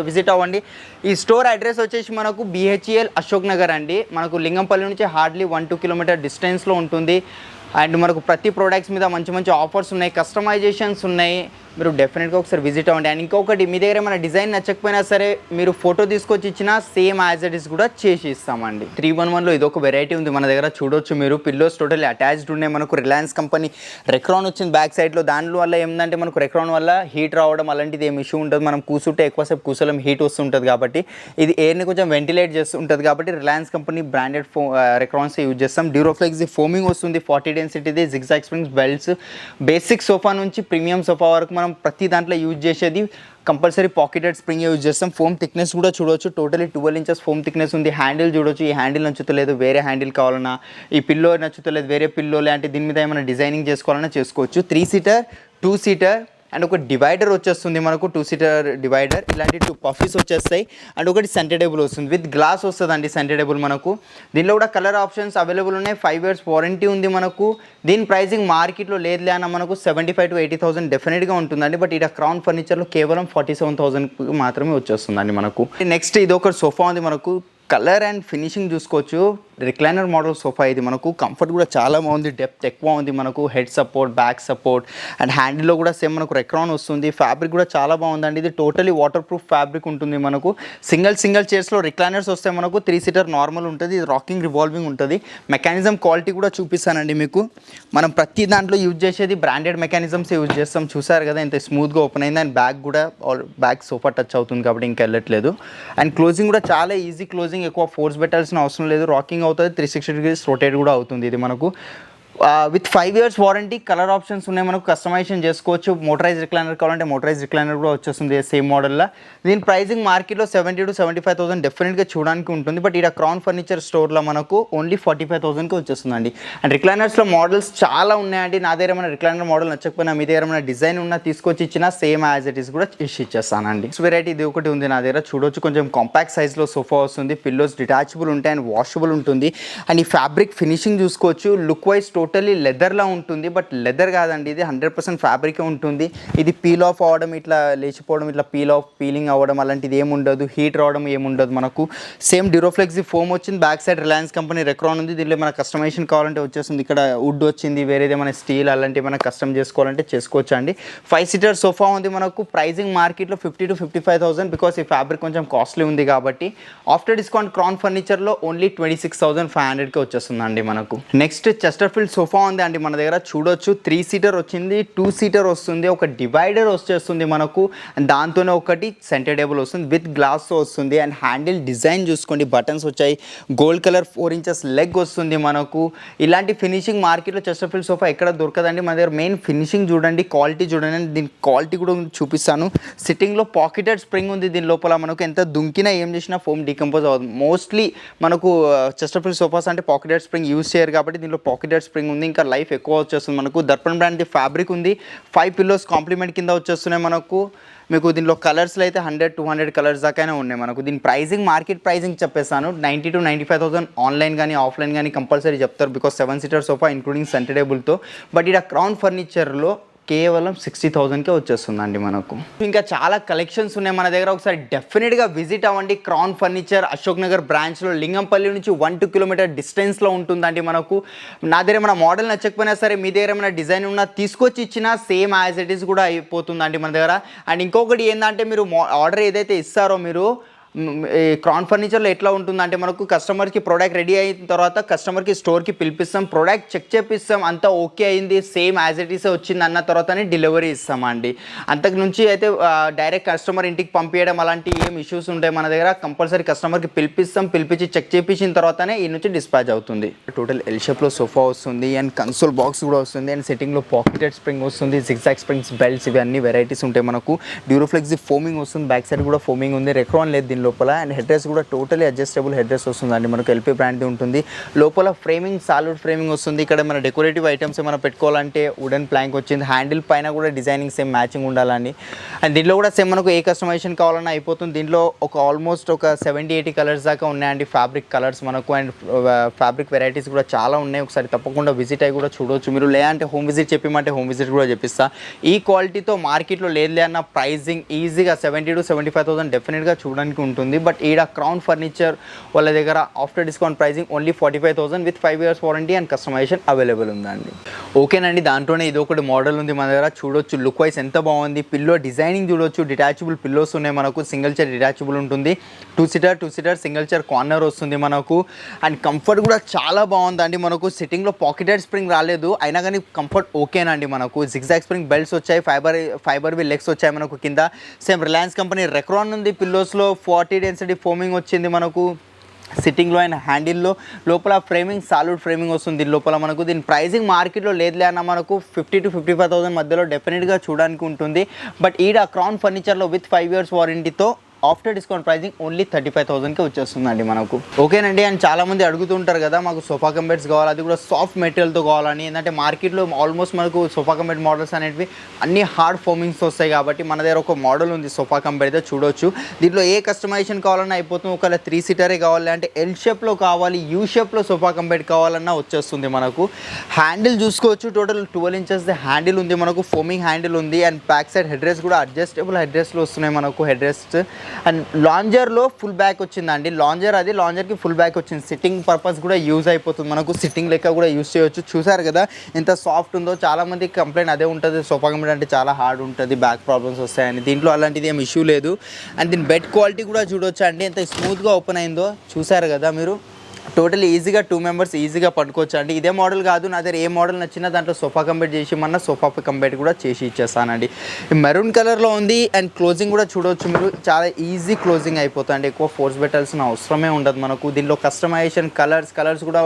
విజిట్ అవ్వండి. ఈ స్టోర్ అడ్రస్ వచ్చేసి మనకు BHEL అశోక్ నగర్ అండి. మనకు లింగంపల్లి నుంచి హార్డ్లీ 1-2 kilometer డిస్టెన్స్లో ఉంటుంది. అండ్ మనకు ప్రతి ప్రోడక్ట్స్ మీద మంచి మంచి ఆఫర్స్ ఉన్నాయి, కస్టమైజేషన్స్ ఉన్నాయి. మీరు డెఫినెట్గా ఒకసారి విజిట్ అవ్వండి. అండ్ ఇంకొకటి, మీ దగ్గర ఏమైనా డిజైన్ నచ్చకపోయినా సరే మీరు ఫోటో తీసుకొచ్చి ఇచ్చినా సేమ్ యాజ్ ఇట్ ఇస్ కూడా చేసి ఇస్తామండి. 311లో ఇది ఒక వెరైటీ ఉంది మన దగ్గర చూడొచ్చు మీరు. పిల్లోస్ టోటల్లీ అటాచ్డ్ ఉన్నాయి మనకు. రిలయన్స్ కంపెనీ రెక్రాన్ వచ్చింది బ్యాక్ సైడ్లో. దాని వల్ల ఏంటంటే మనకు రెక్రాన్ వల్ల హీట్ రావడం అలాంటిది ఏం ఇష్యూ ఉంటుంది. మనం కూర్చుంటే ఎక్కువసేపు కూర్చోలేం, హీట్ వస్తుంటుంది. కాబట్టి ఇది ఎయిర్ని కొంచెం వెంటిలేట్ చేస్తుంటుంది. కాబట్టి Reliance company branded Recrons use చేస్తాం. డ్యూరోఫ్లెక్స్ ఫోమింగ్ వస్తుంది, 40 డెన్సిటీది, zigzag springs, belts. Basic sofa నుంచి ప్రీమియం సోఫా వరకు మనం ప్రతి దాంట్లో యూజ్ చేసేది కంపల్సరీ పాకెటెడ్ స్ప్రింగ్ యూజ్ చేస్తాం. ఫోమ్ థిక్నెస్ కూడా చూడవచ్చు. టోటలీ 12 inches ఫోమ్ థిక్నెస్ ఉంది. హ్యాండిల్ చూడవచ్చు. ఈ హ్యాండిల్ నచ్చుతలేదు, వేరే హ్యాండిల్ కావాలన్నా, ఈ పిల్లో నచ్చుతలేదు, వేరే పిల్లో లాంటి దీని మీద ఏమైనా డిజైనింగ్ చేసుకోవాలన్నా చేసుకోవచ్చు. 3 seater, 2 seater అండ్ ఒక డివైడర్ వచ్చేస్తుంది మనకు. 2 seater డివైడర్. ఇలాంటి 2 పఫీస్ వచ్చేస్తాయి. అండ్ ఒకటి సెంటర్ టేబుల్ వస్తుంది, విత్ గ్లాస్ వస్తుందండి సెంటర్ టేబుల్ మనకు. దీనిలో కూడా కలర్ ఆప్షన్స్ అవైలబుల్ ఉన్నాయి. 5 years వారంటీ ఉంది మనకు. దీని ప్రైజింగ్ మార్కెట్లో లేదులే అన్న మనకు 75,000 to 80,000 డెఫినెట్గా ఉంటుందండి. బట్ ఇక్కడ క్రౌన్ ఫర్నిచర్లో కేవలం 47,000 మాత్రమే వచ్చేస్తుందండి మనకు. నెక్స్ట్ ఇది ఒక సోఫా ఉంది మనకు. కలర్ అండ్ ఫినిషింగ్ చూసుకోవచ్చు. రిక్లైనర్ మోడల్ సోఫా ఇది మనకు. కంఫర్ట్ కూడా చాలా బాగుంది, డెప్త్ ఎక్కువ ఉంది మనకు. Head support, back support and హ్యాండిల్లో కూడా సేమ్ మనకు రెక్రాన్ వస్తుంది. ఫ్యాబ్రిక్ కూడా చాలా బాగుందండి. ఇది టోటలీ వాటర్ ప్రూఫ్ ఫ్యాబ్రిక్ ఉంటుంది మనకు. సింగిల్ చైర్స్లో రిక్లైనర్స్ వస్తే మనకు. 3 seater నార్మల్ ఉంటుంది. ఇది రాకింగ్ రివాల్వింగ్ ఉంటుంది. మెకానిజం క్వాలిటీ కూడా చూపిస్తానండి మీకు. మనం ప్రతి దాంట్లో యూజ్ చేసేది బ్రాండెడ్ మెకానిజమ్స్ యూజ్ చేస్తాం. చూసారు కదా ఎంత స్మూత్గా ఓపెన్ అయింది. అండ్ బ్యాక్ కూడా బ్యాక్ సోఫా టచ్ అవుతుంది కాబట్టి ఇంకా వెళ్ళట్లేదు. అండ్ క్లోజింగ్ కూడా చాలా ఈజీ క్లోజింగ్, ఎక్కువ ఫోర్స్ పెట్టాల్సిన అవసరం లేదు. రాకింగ్ అవుతుంది, 360 degrees రొటేట్ కూడా అవుతుంది. ఇది మనకు with 5 years warranty, colour options ఉన్నాయి మనకు, కస్టమైజేషన్ చేసుకోవచ్చు. మోటరైజ్ రిక్లైనర్ కావాలంటే మోటరైజ్ రిక్లైనర్ కూడా వచ్చేస్తుంది సేమ్ మోడల్లో. దీని ప్రైసింగ్ మార్కెట్లో 70 to 75,000 డెఫినెట్గా చూడడానికి ఉంటుంది. బట్ ఇక్కడ క్రౌన్ ఫర్నిచర్ స్టోర్లో మనకు ఓన్లీ 45,000కి వచ్చేస్తుందండి. అండ్ రిక్లైనర్స్లో మోడల్స్ చాలా ఉన్నాయండి. నా దగ్గర ఏమైనా రిక్లైనర్ మోడల్ నచ్చకపోయినా మీ దగ్గర ఏమైనా డిజైన్ ఉన్నా తీసుకొచ్చి ఇచ్చినా సేమ్ యాజ్ ఇట్ ఈస్ కూడా ఇచ్చేస్తానండి. వెరైటీ ఇది ఒకటి ఉంది నా దగ్గర, చూడొచ్చు. కొంచెం కాంపాక్ట్ సైజ్లో సోఫా వస్తుంది, పిల్లోస్ డిటాచబుల్ ఉంటాయి అండ్ వాషబుల్ ఉంటుంది. అండ్ ఈ ఫ్యాబ్రిక్ ఫినిషింగ్ చూసుకోవచ్చు. లుక్ వైజ్ టోటలీ లెదర్లా ఉంటుంది, బట్ లెదర్ కాదండి, ఇది 100% ఫ్యాబ్రికే ఉంటుంది. ఇది పీల్ ఆఫ్ అవ్వడం, ఇట్లా లేచిపోవడం, ఇట్లా పీలింగ్ అవ్వడం అలాంటిది ఏముండదు. హీట్ రావడం ఏముండదు మనకు. సేమ్ డ్యూరోఫ్లెక్స్ ఫోమ్ వచ్చింది, back side Reliance company Recron ఉంది. దీనిలో మన కస్టమైజేషన్ కావాలంటే వచ్చేస్తుంది. ఇక్కడ వుడ్ వచ్చింది, వేరేది ఏమైనా స్టీల్ అలాంటివి ఏమైనా కస్టమ్ చేసుకోవాలంటే చేసుకోవచ్చు అండి. 5 seater సోఫా ఉంది మనకు. ప్రైజింగ్ మార్కెట్లో 50 to 55,000, బికాస్ ఈ ఫ్యాబ్రిక్ కొంచెం కాస్ట్లీ ఉంది కాబట్టి. ఆఫ్టర్ డిస్కౌంట్ క్రౌన్ ఫర్నిచర్లో ఓన్లీ 26,500కి వచ్చేస్తుందండి మనకు. నెక్స్ట్ చెస్టర్ఫీల్డ్ సోఫా ఉంది అండి మన దగ్గర, చూడొచ్చు. 3 seater వచ్చింది, 2 seater వస్తుంది, ఒక డివైడర్ వచ్చేస్తుంది మనకు. దాంతోనే ఒకటి సెంటర్ టేబుల్ వస్తుంది, విత్ గ్లాస్తో వస్తుంది. అండ్ హ్యాండిల్ డిజైన్ చూసుకోండి, బటన్స్ వచ్చాయి, గోల్డ్ కలర్ 4 inches లెగ్ వస్తుంది మనకు. ఇలాంటి ఫినిషింగ్ మార్కెట్లో చెస్టర్ఫీల్డ్ సోఫా ఎక్కడ దొరకదండి మన దగ్గర. మెయిన్ ఫినిషింగ్ చూడండి, క్వాలిటీ చూడండి. దీని క్వాలిటీ కూడా చూపిస్తాను. సిట్టింగ్లో పాకెటెడ్ స్ప్రింగ్ ఉంది దీని లోపల. మనకు ఎంత దుంకినా ఏం చేసినా ఫోమ్ డీకంపోజ్ అవ్వదు. మోస్ట్లీ మనకు చెస్టర్ఫీల్డ్ సోఫాస్ అంటే పాకెటెడ్ స్ప్రింగ్ యూజ్ చేయరు కాబట్టి దీనిలో పాకెటెడ్ స్ప్రింగ్ ఉంది. ఇంకా లైఫ్ ఎక్కువ వచ్చేస్తుంది మనకు. దర్పణ్ బ్రాండ్ది ఫ్యాబ్రిక్ ఉంది. 5 pillows కాంప్లిమెంట్ కింద వచ్చేస్తున్నాయి మనకు. మీకు దీనిలో కలర్స్లో అయితే 100-200 కలర్స్ దాకానే ఉన్నాయి మనకు. దీని ప్రైజింగ్ మార్కెట్ ప్రైజింగ్ చెప్పేస్తాను, 90 to 95,000 ఆన్లైన్ కానీ ఆఫ్లైన్ కానీ కంపల్సరీ చెప్తారు, because 7 seater sofa including centre టేబుల్తో. బట్ ఇక్కడ క్రౌన్ ఫర్నిచర్లో కేవలం 60,000కే వచ్చేస్తుందండి మనకు. ఇంకా చాలా కలెక్షన్స్ ఉన్నాయి మన దగ్గర. ఒకసారి డెఫినెట్గా విజిట్ అవ్వండి. క్రౌన్ ఫర్నిచర్ అశోక్ నగర్ బ్రాంచ్లో లింగంపల్లి నుంచి 1-2 kilometer డిస్టెన్స్లో ఉంటుందండి మనకు. నా దగ్గర ఏమైనా మోడల్ నచ్చకపోయినా సరే, మీ దగ్గర ఏమైనా డిజైన్ ఉన్నా తీసుకొచ్చి ఇచ్చినా సేమ్ యాజ్ ఇట్ ఈస్ కూడా అయిపోతుందండి మన దగ్గర. అండ్ ఇంకొకటి ఏంటంటే, మీరు ఆర్డర్ ఏదైతే ఇస్తారో మీరు ఈ క్రౌన్ ఫర్నిచర్లో ఎట్లా ఉంటుందంటే, మనకు కస్టమర్కి ప్రోడక్ట్ రెడీ అయిన తర్వాత కస్టమర్కి స్టోర్కి పిలిపిస్తాం, ప్రోడక్ట్ చెక్ చేపిస్తాం, అంతా ఓకే అయింది సేమ్ యాజ్ ఇట్ ఈస్ వచ్చింది అన్న తర్వాతనే డెలివరీ ఇస్తామండి. అంతకు నుంచి అయితే డైరెక్ట్ కస్టమర్ ఇంటికి పంపించడం అలాంటి ఏం ఇష్యూస్ ఉంటాయి మన దగ్గర. కంపల్సరీ కస్టమర్కి పిలిపిస్తాం, పిలిపించి చెక్ చేపించిన తర్వాతనే ఈ నుంచి డిస్పాచ్ అవుతుంది. టోటల్ ఎల్ షేప్లో సోఫా వస్తుంది అండ్ కన్సోల్ బాక్స్ కూడా వస్తుంది. అండ్ సెట్టింగ్లో పాకెటెడ్ స్ప్రింగ్ వస్తుంది, జిగ్జాగ్ స్ప్రింగ్స్, బెల్ట్స్, ఇవి అన్ని వెరైటీస్ ఉంటాయి మనకు. డ్యూరోఫ్లెక్స్ ఫోమింగ్ వస్తుంది, బ్యాక్ సైడ్ కూడా ఫోమింగ్ ఉంది, రెక్రాన్ లేదు దీని లోపల. అండ్ హెడ్ డ్రెస్ కూడా టోటలీ అడ్జస్టబుల్ హెడ్ డ్రెస్ వస్తుందండి మనకు. ఎల్పీ బ్రాండ్ది ఉంటుంది. లోపల ఫ్రేమింగ్ సాలిడ్ ఫ్రేమింగ్ వస్తుంది. ఇక్కడ మన డెకరేటివ్ ఐటమ్స్ ఏమైనా పెట్టుకోవాలంటే వుడెన్ ప్లాంక్ వచ్చింది. హ్యాండిల్ పైన కూడా డిజైనింగ్ సేమ్ మ్యాచింగ్ ఉండాలని. అండ్ దీంట్లో కూడా సేమ్ మనకు ఏ కస్టమైజేషన్ కావాలన్నా అయిపోతుంది. దీంట్లో ఆల్మోస్ట్ ఒక 70-80 కలర్స్ దాకా ఉన్నాయండి ఫ్యాబ్రిక్ కలర్స్ మనకు. అండ్ ఫ్యాబ్రిక్ వెరైటీస్ కూడా చాలా ఉన్నాయి. ఒకసారి తప్పకుండా విజిట్ అయ్యి కూడా చూడవచ్చు మీరు. లేదంటే హోమ్ విజిట్ చెప్పమంటే హోమ్ విజిట్ కూడా చెప్పిస్తా. ఈ క్వాలిటీతో మార్కెట్లో లేదులే అన్న ప్రైజింగ్ ఈజీగా 70 to 75,000 డెఫినెట్గా చూడడానికి ఉంటుంది. బట్ ఈడ క్రౌన్ ఫర్నిచర్ వాళ్ళ దగ్గర after discount pricing only 45,000 with 5 years warranty and customization available ఉందండి. ఓకేనండి, దాంట్లోనే ఇది ఒకటి మోడల్ ఉంది మన దగ్గర, చూడొచ్చు. లుక్ వైజ్ ఎంత బాగుంది. పిల్లో డిజైనింగ్ చూడొచ్చు. డిటాచబుల్ పిల్లోస్ ఉన్నాయి మనకు. సింగిల్ చైర్ డిటాచబుల్ ఉంటుంది. 2 seater సింగిల్ చైర్ కార్నర్ వస్తుంది మనకు. అండ్ కంఫర్ట్ కూడా చాలా బాగుందండి మనకు. సిట్టింగ్లో పాకెటెడ్ స్ప్రింగ్ రాలేదు, అయినా కానీ కంఫర్ట్ ఓకేనండి మనకు. జిగ్జాగ్ స్ప్రింగ్ బెల్ట్స్ వచ్చాయి, ఫైబర్ లెగ్స్ వచ్చాయి మనకు కింద. సేమ్ రిలయన్స్ కంపెనీ రెక్రాన్ ఉంది. పిల్లోస్లో 40 density ఫోమింగ్ వచ్చింది మనకు. సిట్టింగ్లో అండ్ హ్యాండిల్లో లోపల ఫ్రేమింగ్ సాలిడ్ ఫ్రేమింగ్ వస్తుంది దీని లోపల మనకు. దీని ప్రైజింగ్ మార్కెట్లో లేదులే అన్న మనకు 50 to 55,000 మధ్యలో డెఫినెట్గా చూడడానికి ఉంటుంది. బట్ ఈడ క్రౌన్ ఫర్నిచర్లో with 5 years warranty after discount pricing only 35,000కే వచ్చేస్తుందండి మనకు. ఓకేనండి, అండ్ చాలామంది అడుగుతుంటారు కదా మాకు సోఫా కమ్ బెడ్స్ కావాలి, అది కూడా సాఫ్ట్ మెటీరియల్తో కావాలని. ఏంటంటే మార్కెట్లో ఆల్మోస్ట్ మనకు సోఫా కమ్ బెడ్ మోడల్స్ అనేవి అన్ని హార్డ్ ఫోమింగ్స్ వస్తాయి కాబట్టి మన దగ్గర ఒక మోడల్ ఉంది సోఫా కమ్ బెడ్, చూడొచ్చు. దీంట్లో ఏ కస్టమైజేషన్ కావాలన్నా అయిపోతుంది. ఒకవేళ 3 seater కావాలి అంటే ఎల్ షేప్లో కావాలి, యూ షేప్లో సోఫా కమ్ బెడ్ కావాలన్నా వచ్చేస్తుంది మనకు. హ్యాండిల్ చూసుకోవచ్చు. టోటల్ 12 inches హ్యాండిల్ ఉంది మనకు. ఫోమింగ్ హ్యాండిల్ ఉంది. And back side head rest కూడా అడ్జస్టబుల్ హెడ్ రెస్ట్లు వస్తున్నాయి మనకు. హెడ్ రెస్ట్ అండ్ లాంజర్లో ఫుల్ బ్యాక్ వచ్చిందండి. లాంజర్కి ఫుల్ బ్యాక్ వచ్చింది. సిట్టింగ్ పర్పస్ కూడా యూజ్ అయిపోతుంది మనకు. సిట్టింగ్ లెక్క కూడా యూజ్ చేయవచ్చు. చూసారు కదా ఎంత సాఫ్ట్ ఉందో. చాలామంది కంప్లైంట్ అదే ఉంటుంది, సోఫా కమ్ బెడ్ అంటే చాలా హార్డ్ ఉంటుంది, బ్యాక్ ప్రాబ్లమ్స్ వస్తాయని. దీంట్లో అలాంటిది ఏం ఇష్యూ లేదు. అండ్ దీని బెడ్ క్వాలిటీ కూడా చూడొచ్చు అండి ఎంత స్మూత్గా ఓపెన్ అయిందో. చూసారు కదా మీరు. టోటల్ ఈజీగా 2 మెంబర్స్ ఈజీగా పడుకోవచ్చు అండి. ఇదే మోడల్ కాదు, నా దగ్గర ఏ మోడల్ నచ్చినా దాంట్లో సోఫా కంబైట్ చేసి మన సోఫా కంబైట్ కూడా చేసి ఇచ్చేస్తానండి. మెరూన్ కలర్లో ఉంది అండ్ క్లోజింగ్ కూడా చూడవచ్చు మీరు, చాలా ఈజీ క్లోజింగ్ అయిపోతుంది. ఎక్కువ ఫోర్స్ పెట్టాల్సిన అవసరమే ఉండదు మనకు. దీనిలో కస్టమైజేషన్ కలర్స్ కూడా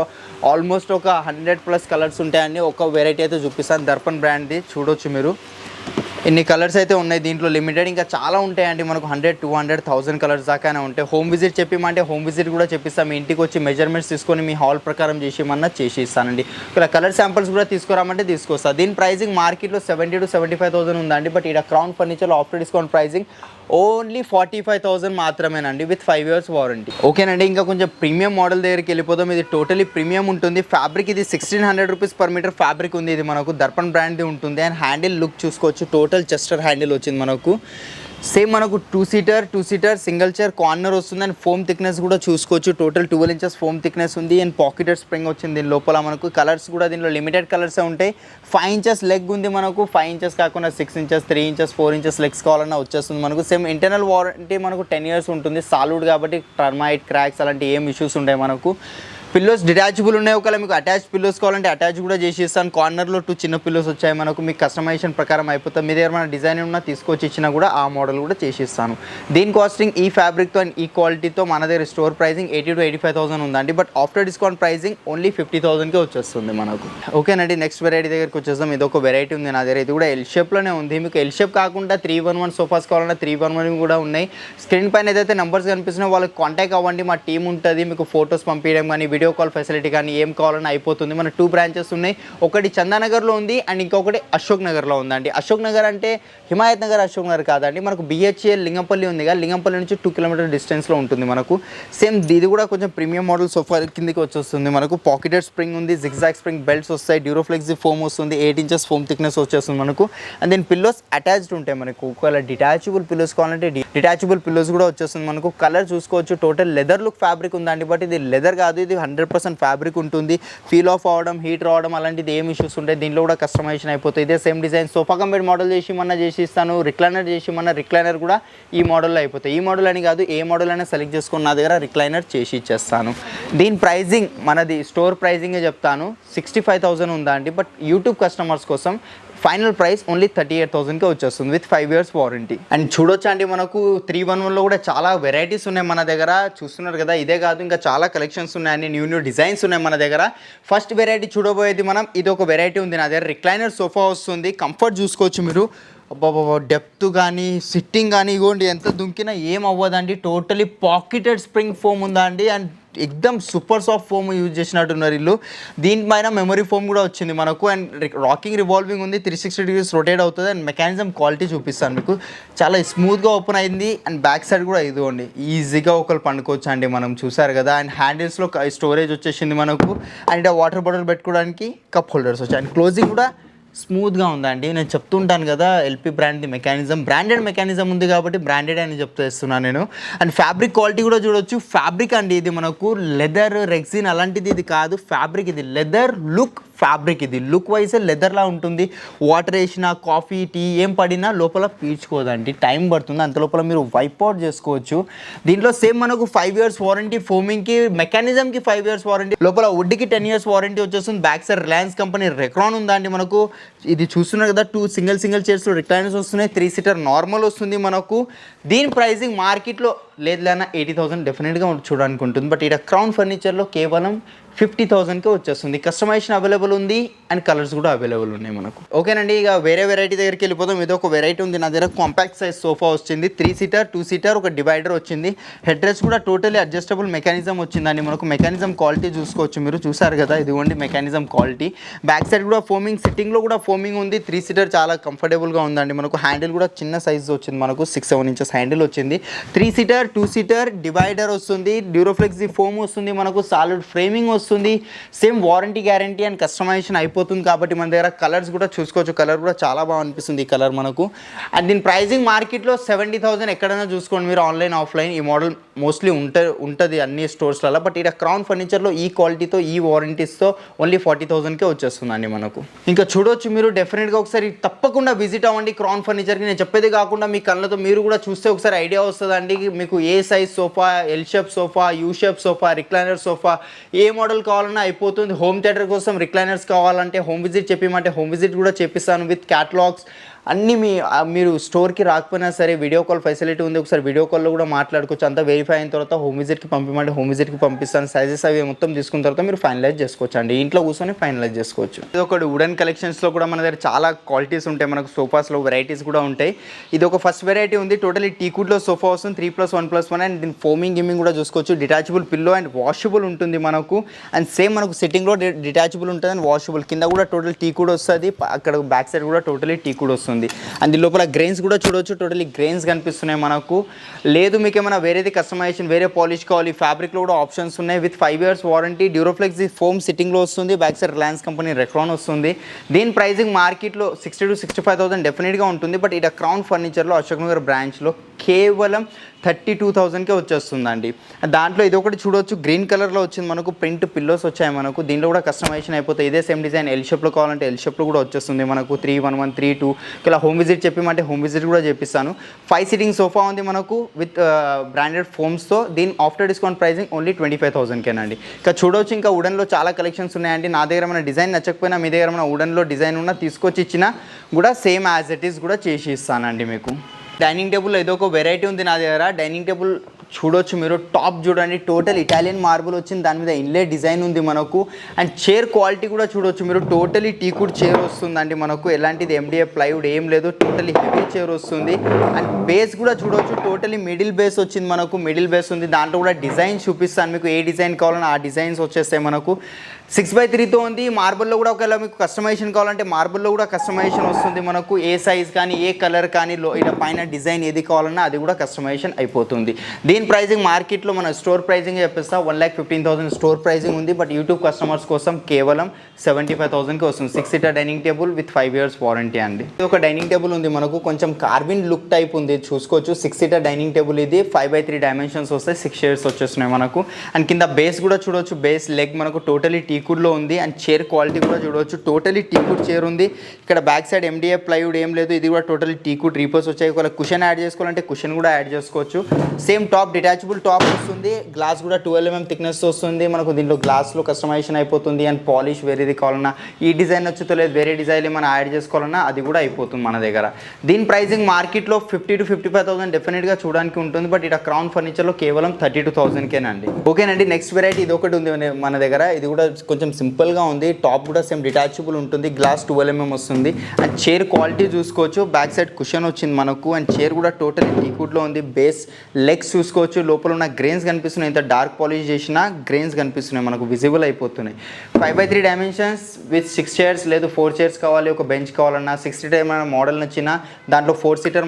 ఆల్మోస్ట్ ఒక 100+ కలర్స్ ఉంటాయండి. ఒక వెరైటీ అయితే చూపిస్తాను, దర్పణ్ బ్రాండ్ది చూడవచ్చు మీరు. ఇన్ని కలర్స్ అయితే ఉన్నాయి దీంట్లో, లిమిటెడ్ ఇంకా చాలా ఉంటాయండి మనకు. 100, 200, 1000 కలర్స్ దాకానే ఉంటాయి. హోమ్ విజిట్ చెప్పిమంటే హోమ్ విజిట్ కూడా చెప్పిస్తాం. మీ ఇంటికి వచ్చి మెజర్మెంట్స్ తీసుకొని మీ హాల్ ప్రకారం చేసేమన్నా చేసి ఇస్తానండి. ఇలా కలర్ శాంపిల్స్ కూడా తీసుకురామంటే తీసుకొస్తా. దీని ప్రైజింగ్ మార్కెట్లో 70,000 to 75,000 ఉందండి. బట్ ఇక్కడ క్రౌన్ ఫర్నిచర్లో ఆఫ్టర్ డిస్కౌంట్ ప్రైజింగ్ ఓన్లీ 45,000 మాత్రమేనండి, విత్ 5 years వారంటీ. ఓకేనండి, ఇంకా కొంచెం ప్రీమియం మోడల్ దగ్గరికి వెళ్ళిపోదాం. ఇది టోటలీ ప్రీమియం ఉంటుంది. ఫ్యాబ్రిక్ ఇది 1600 రూపీస్ పర్ మీటర్ ఫ్యాబ్రిక్ ఉంది. ఇది మనకు దర్పణ్ బ్రాండ్ది ఉంటుంది. అండ్ హ్యాండిల్ లుక్ చూసుకోవచ్చు, టోటల్ చెస్టర్ హ్యాండిల్ వచ్చింది మనకు. సేమ్ మనకు 2 seater సింగిల్ చైర్ కార్నర్ వస్తుంది. అండ్ ఫోమ్ థిక్నెస్ కూడా చూసుకోవచ్చు, టోటల్ 12 inches ఫోమ్ థిక్నెస్ ఉంది. అండ్ పాకెటెడ్ స్ప్రింగ్ వచ్చింది దీని లోపల మనకు. కలర్స్ కూడా దీనిలో లిమిటెడ్ కలర్స్ ఉంటాయి. 5 inches లెగ్ ఉంది మనకు, 5 inches కాకుండా 6 inches, 3 inches, 4 inches లెగ్స్ కావాలన్నా వచ్చేస్తుంది మనకు. సేమ్ ఇంటర్నల్ వారంటీ మనకు 10 years ఉంటుంది. సాలిడ్ కాబట్టి టర్మైట్, క్రాక్స్ అలాంటి ఏం ఇష్యూస్ ఉంటాయి మనకు. పిల్లోస్ డిటాచబుల్ ఉన్నాయి. ఒకవేళ మీకు అటాచ్ పిల్లోస్ కావాలంటే అటాచ్ కూడా చేసి ఇస్తాను. కార్నర్లో 2 చిన్న పిల్లోస్ వచ్చాయి మనకు. మీకు కస్టమైజేషన్ ప్రకారం అయిపోతుంది. మీ దగ్గర మన డిజైన్ ఉన్నా తీసుకొచ్చి ఇచ్చినా కూడా ఆ మోడల్ కూడా చేసి ఇస్తాను. దీని కాస్టింగ్ ఈ ఫ్యాబ్రిక్తో అండ్ ఈ క్వాలిటీతో మన దగ్గర స్టోర్ ప్రైజింగ్ 80,000 to 85,000 ఉందండి. But after discount pricing only 50,000కే వచ్చేస్తుంది మనకు. ఓకేనండి, నెక్స్ట్ వెరైటీ దగ్గరికి వచ్చేస్తాం. ఇది ఒక వెరైటీ ఉంది నా దగ్గర. ఇది కూడా ఎల్ షేప్లోనే ఉంది. మీకు ఎల్ షేప్ కాకుండా 311 సోఫాస్ కావాలన్నా 311 కూడా ఉన్నాయి. స్క్రీన్ పైన ఏదైతే నెంబర్స్ కనిపిస్తున్నాయో వాళ్ళకి కాంటాక్ట్ అవ్వండి. మా టీం ఉంటుంది, మీకు ఫొటోస్ పంపించడం కానీ వీడియో కాల్ ఫెసిలిటీ కానీ ఏం కావాలన్నా అయిపోతుంది. మన 2 branches ఉన్నాయి. ఒకటి చందానగర్లో ఉంది అండ్ ఇంకొకటి అశోక్ నగర్లో ఉందండి. అశోక్ నగర్ అంటే హిమాయత్ నగర్ అశోక్ నగర్ కాదండి, మనకు బిహెచ్ఎల్ లింగంపల్లి ఉంది కదా, లింగంపల్లి నుంచి 2 kilometers డిస్టెన్స్లో ఉంటుంది మనకు. సేమ్ ఇది కూడా కొంచెం ప్రీమియం మోడల్ సోఫా కిందకి వచ్చేస్తుంది మనకు. పాకెటెడ్ స్ప్రింగ్ ఉంది, జిగ్జాగ్ స్ప్రింగ్ బెల్ట్స్ వస్తాయి, డ్యూరోఫ్లెక్స్ ఫోమ్ వస్తుంది, 8 inches ఫోమ్ థిక్నెస్ వచ్చేస్తుంది మనకు. అండ్ దీని పిల్లోస్ అటాచ్డ్ ఉంటాయి మనకు. ఒకవేళ డిటాచబుల్ పిల్లోస్ కావాలంటే డిటాచబుల్ పిల్లోస్ కూడా వచ్చేస్తుంది మనకు. కలర్ చూసుకోవచ్చు, టోటల్ లెదర్ లుక్ ఫ్యాబ్రిక్ ఉందండి. బట్ ఇది లెదర్ కాదు, ఇది 100% ఫ్యాబ్రిక్ ఉంటుంది. ఫీల్ ఆఫ్ అవడం, హీట్ రావడం అలాంటిది ఏం ఇష్యూస్ ఉంటాయి. దీంట్లో కూడా కస్టమైజేషన్ అయిపోతుంది. ఇదే సేమ్ డిజైన్ సోఫా కంబైట్ మోడల్ చేసి ఇస్తాను. రిక్లైనర్ చేసి రిక్లైనర్ కూడా ఈ మోడల్లో అయిపోతాయి. ఈ మోడల్ అని కాదు, ఏ మోడల్ అయినా సెలెక్ట్ చేసుకొని నా దగ్గర రిక్లైనర్ చేసి ఇచ్చేస్తాను. దీని ప్రైజింగ్ మనది స్టోర్ ప్రైజింగే చెప్తాను, 65,000 ఉందా అండి. బట్ యూట్యూబ్ కస్టమర్స్ కోసం ఫైనల్ ప్రైస్ ఓన్లీ 38,000కే వచ్చేస్తుంది, విత్ 5 years వారంటీ. అండ్ చూడొచ్చు అండి, మనకు 311లో కూడా చాలా వెరైటీస్ ఉన్నాయి మన దగ్గర. చూస్తున్నారు కదా, ఇదే కాదు ఇంకా చాలా కలెక్షన్స్ ఉన్నాయండి. న్యూ డిజైన్స్ ఉన్నాయి మన దగ్గర. ఫస్ట్ వెరైటీ చూడబోయేది మనం, ఇది ఒక వెరైటీ ఉంది నా దగ్గర. రిక్లైనర్ సోఫా వస్తుంది. కంఫర్ట్ చూసుకోవచ్చు మీరు. అబ్బాబా, డెప్త్ కానీ సిట్టింగ్ కానీ ఇగోండి ఎంత దుంకినా ఏం అవ్వదండి. టోటలీ పాకెటెడ్ స్ప్రింగ్ ఫోమ్ ఉందా అండి. అండ్ ఎక్దమ్ సూపర్ సాఫ్ట్ ఫోమ్ యూజ్ చేసినట్టున్నారు వీళ్ళు. దీనిపైన మెమరీ ఫోమ్ కూడా వచ్చింది మనకు. అండ్ రాకింగ్ రివాల్వింగ్ ఉంది, 360 degrees రొటేట్ అవుతుంది. అండ్ మెకానిజం క్వాలిటీ చూపిస్తాను మీకు, చాలా స్మూత్గా ఓపెన్ అయింది. అండ్ బ్యాక్ సైడ్ కూడా ఇదిగోండి, ఈజీగా ఒకరు పండుకోవచ్చు అండి. మనం చూసారు కదా. అండ్ హ్యాండిల్స్లో స్టోరేజ్ వచ్చేసింది మనకు. అండ్ వాటర్ బాటిల్ పెట్టుకోవడానికి కప్ హోల్డర్స్ వచ్చాయి. అండ్ క్లోజింగ్ కూడా స్మూత్గా ఉందండి. నేను చెప్తుంటాను కదా, ఎల్పి బ్రాండ్ది మెకానిజం, బ్రాండెడ్ మెకానిజం ఉంది కాబట్టి బ్రాండెడ్ అని చెప్తున్నాను నేను. అండ్ ఫ్యాబ్రిక్ క్వాలిటీ కూడా చూడొచ్చు. ఫ్యాబ్రిక్ అండి ఇది మనకు లెదర్, రెగ్జిన్ అలాంటిది ఇది కాదు. ఫ్యాబ్రిక్ ఇది లెదర్ లుక్ ఫ్యాబ్రిక్. ఇది లుక్ వైజ్ లెదర్లా ఉంటుంది. వాటర్ వేసినా, కాఫీ, టీ ఏం పడినా లోపల పీల్చుకోదండి, టైం పడుతుంది. అంత లోపల మీరు వైప్ అవుట్ చేసుకోవచ్చు. దీంట్లో సేమ్ మనకు 5 years వారంటీ, ఫోమింగ్కి మెకానిజంకి 5 years వారంటీ, లోపల వుడ్కి 10 years వారంటీ వచ్చేస్తుంది. Back side Reliance company Recron ఉందండి మనకు. ఇది చూస్తున్నారు కదా, 2 సింగిల్ చైర్స్లో రిక్లైనర్స్ వస్తున్నాయి. 3 seater నార్మల్ వస్తుంది మనకు. దీని ప్రైసింగ్ మార్కెట్లో లేదులేనా 80,000 డెఫినెట్గా చూడడానికి ఉంటుంది. బట్ ఇక్కడ క్రౌన్ ఫర్నిచర్లో కేవలం 50,000కే వచ్చేస్తుంది. కస్టమైజేషన్ అవైలబుల్ ఉంది అండ్ కలర్స్ కూడా అవైలబుల్ ఉన్నాయి మనకు. ఓకేనండి, ఇక వేరే వెరైటీ దగ్గరికి వెళ్ళిపోతాం. ఇది ఒక వెరైటీ ఉంది నా దగ్గర. కాంపాక్ట్ సైజ్ సోఫా వచ్చింది. 3 seater, 2 seater, ఒక డివైడర్ వచ్చింది. హెడ్ రెస్ట్ కూడా టోటలీ అడ్జస్టబుల్ మెకానిజం వచ్చిందండి మనకు. మెకానిజం క్వాలిటీ చూసుకోవచ్చు మీరు, చూసారు కదా, ఇదిగోండి మెకానిజం క్వాలిటీ. బ్యాక్ సైడ్ కూడా ఫోమింగ్, సిట్టింగ్లో కూడా ఫోమింగ్ ఉంది. 3 seater చాలా కంఫర్టబుల్గా ఉందండి మనకు. హ్యాండిల్ కూడా చిన్న సైజ్ వచ్చింది మనకు, 6-7 inches హ్యాండిల్ వచ్చింది. 3 seater, 2 seater డివైడర్ వస్తుంది. డ్యూరోఫ్లెక్స్ ఫోమ్ వస్తుంది మనకు. సాలిడ్ ఫ్రేమింగ్ వస్తుంది. Same warranty guarantee and customization అయిపోతుంది. అయిపోతుంది కాబట్టి మన దగ్గర కలర్స్ కూడా చూసుకోవచ్చు. కలర్ కూడా చాలా బాగా అనిపిస్తుంది ఈ కలర్ మనకు. అండ్ దీని ప్రైజింగ్ మార్కెట్లో 70,000 ఎక్కడైనా చూసుకోండి మీరు, ఆన్లైన్ ఆఫ్లైన్ ఈ మోడల్ మోస్ట్లీ ఉంటుంది అన్ని స్టోర్స్లలో. బట్ ఇక్కడ క్రౌన్ ఫర్నిచర్లో ఈ క్వాలిటీతో ఈ వారంటీస్తో ఓన్లీ 40,000కే వచ్చేస్తుందండి మనకు. ఇంకా చూడొచ్చు మీరు, డెఫినెట్గా ఒకసారి తప్పకుండా విజిట్ అవ్వండి క్రౌన్ ఫర్నిచర్కి. నేను చెప్పేది కాకుండా మీ కళ్ళతో మీరు కూడా చూస్తే ఒకసారి ఐడియా వస్తుందండి మీకు ఏ size sofa, L shape sofa, U shape sofa, recliner sofa ఏ మోడల్ కావాలన్నా అయిపోతుంది. హోమ్ థియేటర్ కోసం రిక్లైనర్స్ కావాలంటే హోమ్ విజిట్ చెప్పమంటే హోమ్ విజిట్ కూడా చేపిస్తాను విత్ క్యాటలాగ్స్ అన్నీ. మీరు స్టోర్కి రాకపోయినా సరే వీడియో కాల్ ఫెసిలిటీ ఉంది, ఒకసారి వీడియో కాల్లో కూడా మాట్లాడుకోవచ్చు. అంతా వెరిఫై అయిన తర్వాత హోమ్ విజిట్కి పంపించమంటే హోమ్ విజిట్కి పంపిస్తాను. సైజెస్ అవి మొత్తం తీసుకున్న తర్వాత మీరు ఫైనలైజ్ చేసుకోవచ్చు అండి, ఇంట్లో కూర్చొని ఫైనలైజ్ చేసుకోవచ్చు. ఇది ఒకటి వుడెన్ కలెక్షన్స్లో కూడా మన దగ్గర చాలా క్వాలిటీస్ ఉంటాయి, మనకు సోఫాస్లో వెరైటీస్ కూడా ఉంటాయి. ఇది ఒక ఫస్ట్ వెరైటీ ఉంది, టోటలీ టీకుడ్లో సోఫా వస్తుంది 3+1+1. అండ్ దీని ఫోమింగ్ గిమ్మింగ్ కూడా చూసుకోవచ్చు. డిటాచబుల్ పిల్లో అండ్ వాషబుల్ ఉంటుంది మనకు. అండ్ సేమ్ మనకు సిట్టింగ్లో డిటాచబుల్ ఉంటుంది అండ్ వాషబుల్. కింద కూడా టోటల్ టీకుడ్ వస్తుంది, అక్కడ బ్యాక్ సైడ్ కూడా టోటలీ టీకుడ్ వస్తుంది. అండ్ లోపల గ్రెయిన్స్ కూడా చూడవచ్చు, టోటలీ గ్రెయిన్స్ కనిపిస్తున్నాయి మనకు. లేదు మీకు ఏమైనా వేరేది కస్టమైజేషన్ వేరే పాలిష్ కావాలి, ఫ్యాబ్రిక్లో కూడా ఆప్షన్స్ ఉన్నాయి with 5 years warranty. Duroflex foam సిట్టింగ్లో వస్తుంది, back side Reliance company Recron వస్తుంది. దీని ప్రైజింగ్ మార్కెట్లో 60,000 to 65,000 డెఫినెట్గా ఉంటుంది. బట్ ఇక్కడ క్రౌన్ ఫర్నిచర్లో అశోక్ నగర్ బ్రాంచ్లో కేవలం 32,000కే వచ్చేస్తుందండి. దాంట్లో ఇది ఒకటి చూడవచ్చు, గ్రీన్ కలర్లో వచ్చింది మనకు, ప్రింట్ పిల్లోస్ వచ్చాయి మనకు. దీంట్లో కూడా కస్టమైజేషన్ అయిపోతాయి. ఇదే సేమ్ డిజైన్ ఎల్ షేప్లో కావాలంటే ఎల్ షేప్లో కూడా వచ్చేస్తుంది మనకు. 311, 32 ఇలా హోమ్ విజిట్ చెప్పమంటే హోమ్ విజిట్ కూడా చేపిస్తాను. 5 సీటింగ్ సోఫా ఉంది మనకు విత్ బ్రాండెడ్ ఫోమ్స్తో. దీని ఆఫ్టర్ డిస్కౌంట్ ప్రైజింగ్ ఓన్లీ 25,000కేనండి. ఇంకా చూడవచ్చు, ఇంకా వుడెన్లో చాలా కలెక్షన్స్ ఉన్నాయండి. నా దగ్గర మన డిజైన్ నచ్చకపోయినా మీ దగ్గర మన వుడెన్లో డిజైన్ ఉన్నా తీసుకొచ్చి ఇచ్చినా కూడా సేమ్ యాజ్ ఇట్ ఈస్ కూడా చేసి ఇస్తానండి మీకు. డైనింగ్ టేబుల్ ఏదో ఒక వెరైటీ ఉంది నా దగ్గర. డైనింగ్ టేబుల్ చూడొచ్చు మీరు, టాప్ చూడండి, టోటల్ ఇటాలియన్ మార్బుల్ వచ్చింది, దాని మీద ఇన్లే డిజైన్ ఉంది మనకు. అండ్ చైర్ క్వాలిటీ కూడా చూడొచ్చు మీరు, టోటలీ టీకుడ్ చైర్ వస్తుందండి మనకు. ఎలాంటిది MDF ప్లైవుడ్ ఏం లేదు, టోటలీ హెవీ చైర్ వస్తుంది. అండ్ బేస్ కూడా చూడొచ్చు, టోటలీ మిడిల్ బేస్ వచ్చింది మనకు. మిడిల్ బేస్ ఉంది, దాంట్లో కూడా డిజైన్ చూపిస్తాను మీకు. ఏ డిజైన్ కావాలన్నా ఆ డిజైన్స్ వచ్చేస్తాయి మనకు. 6x3తో ఉంది. మార్బుల్లో కూడా ఒకవేళ మీకు కస్టమైజేషన్ కావాలంటే మార్బుల్లో కూడా కస్టమైజేషన్ వస్తుంది మనకు. ఏ సైజ్ కానీ ఏ కలర్ కానీ ఇలా పైన డిజైన్ ఏది కావాలన్నా అది కూడా కస్టమైజేషన్ అయిపోతుంది. దీని ప్రైజింగ్ మార్కెట్లో మన స్టోర్ ప్రైజింగ్ చెప్పేస్తా 1,15,000 స్టోర్ ప్రైజింగ్ ఉంది. బట్ యూట్యూబ్ కస్టమర్స్ కోసం కేవలం 75,000కి వస్తుంది. 6 seater dining table with 5 years warranty అండి. ఇది ఒక డైనింగ్ టేబుల్ ఉంది మనకు, కొంచెం కార్బిన్ లుక్ టైప్ ఉంది చూసుకోవచ్చు. 6 seater డైనింగ్ టేబుల్ ఇది. 5x3 డైమెన్షన్స్ వస్తాయి, 6 chairs వచ్చేస్తున్నాయి మనకు. అండ్ కింద బేస్ కూడా చూడవచ్చు, బేస్ లెగ్ మనకు టోటలీ టీకుడ్లో ఉంది. అండ్ చైర్ క్వాలిటీ కూడా చూడవచ్చు, టోటలీ టీకుడ్ చైర్ ఉంది. ఇక్కడ బ్యాక్ సైడ్ MDF ప్లైవుడ్ ఏం లేదు, ఇది కూడా టోటలీ టీకుడ్ రీపర్స్ వచ్చాయి. ఒకవేళ కుషన్ యాడ్ చేసుకోవాలంటే కుషన్ కూడా యాడ్ చేసుకోవచ్చు. సేమ్ టాప్ డిటాచబుల్ టాప్ వస్తుంది. గ్లాస్ కూడా 12 mm థిక్నెస్ వస్తుంది మనకు. దీంట్లో గ్లాస్లో కస్టమైజేషన్ అయిపోతుంది. అండ్ పాలిష్ వేరేది కావాలన్నా, ఈ డిజైన్ వచ్చుతో లేదు వేరే డిజైన్ ఏమైనా యాడ్ చేసుకోవాలన్నా అది కూడా అయిపోతుంది మన దగ్గర. దీని ప్రైజింగ్ మార్కెట్లో 50,000 to 55,000 డెఫినెట్గా చూడడానికి ఉంటుంది. బట్ ఇక్కడ క్రౌన్ ఫర్నిచర్లో కేవలం 32,000కేనండి. ఓకేనండి. నెక్స్ట్ వెరైటీ ఇది ఒకటి ఉంది మన దగ్గర. ఇది కూడా కొంచెం సింపుల్గా ఉంది. టాప్ కూడా సేమ్ డిటాచబుల్ ఉంటుంది. గ్లాస్ 12 mm వస్తుంది. అండ్ చైర్ క్వాలిటీ చూసుకోవచ్చు, బ్యాక్ సైడ్ కుషన్ వచ్చింది మనకు. అండ్ చైర్ కూడా టోటలీ టీకుడ్లో ఉంది. బేస్ లెగ్స్ చూసుకోవచ్చు, లోపల ఉన్న గ్రెయిన్స్ కనిపిస్తున్నాయి. ఇంత డార్క్ పాలిష్ చేసినా గ్రెయిన్స్ కనిపిస్తున్నాయి మనకు, విజిబుల్ అయిపోతున్నాయి. 5x3 డైమెన్షన్స్ విత్ 6 chairs లేదు 4 chairs కావాలి, ఒక బెంచ్ కావాలన్నా, 6 seater ఏమైనా మోడల్ నచ్చినా దాంట్లో 4 seater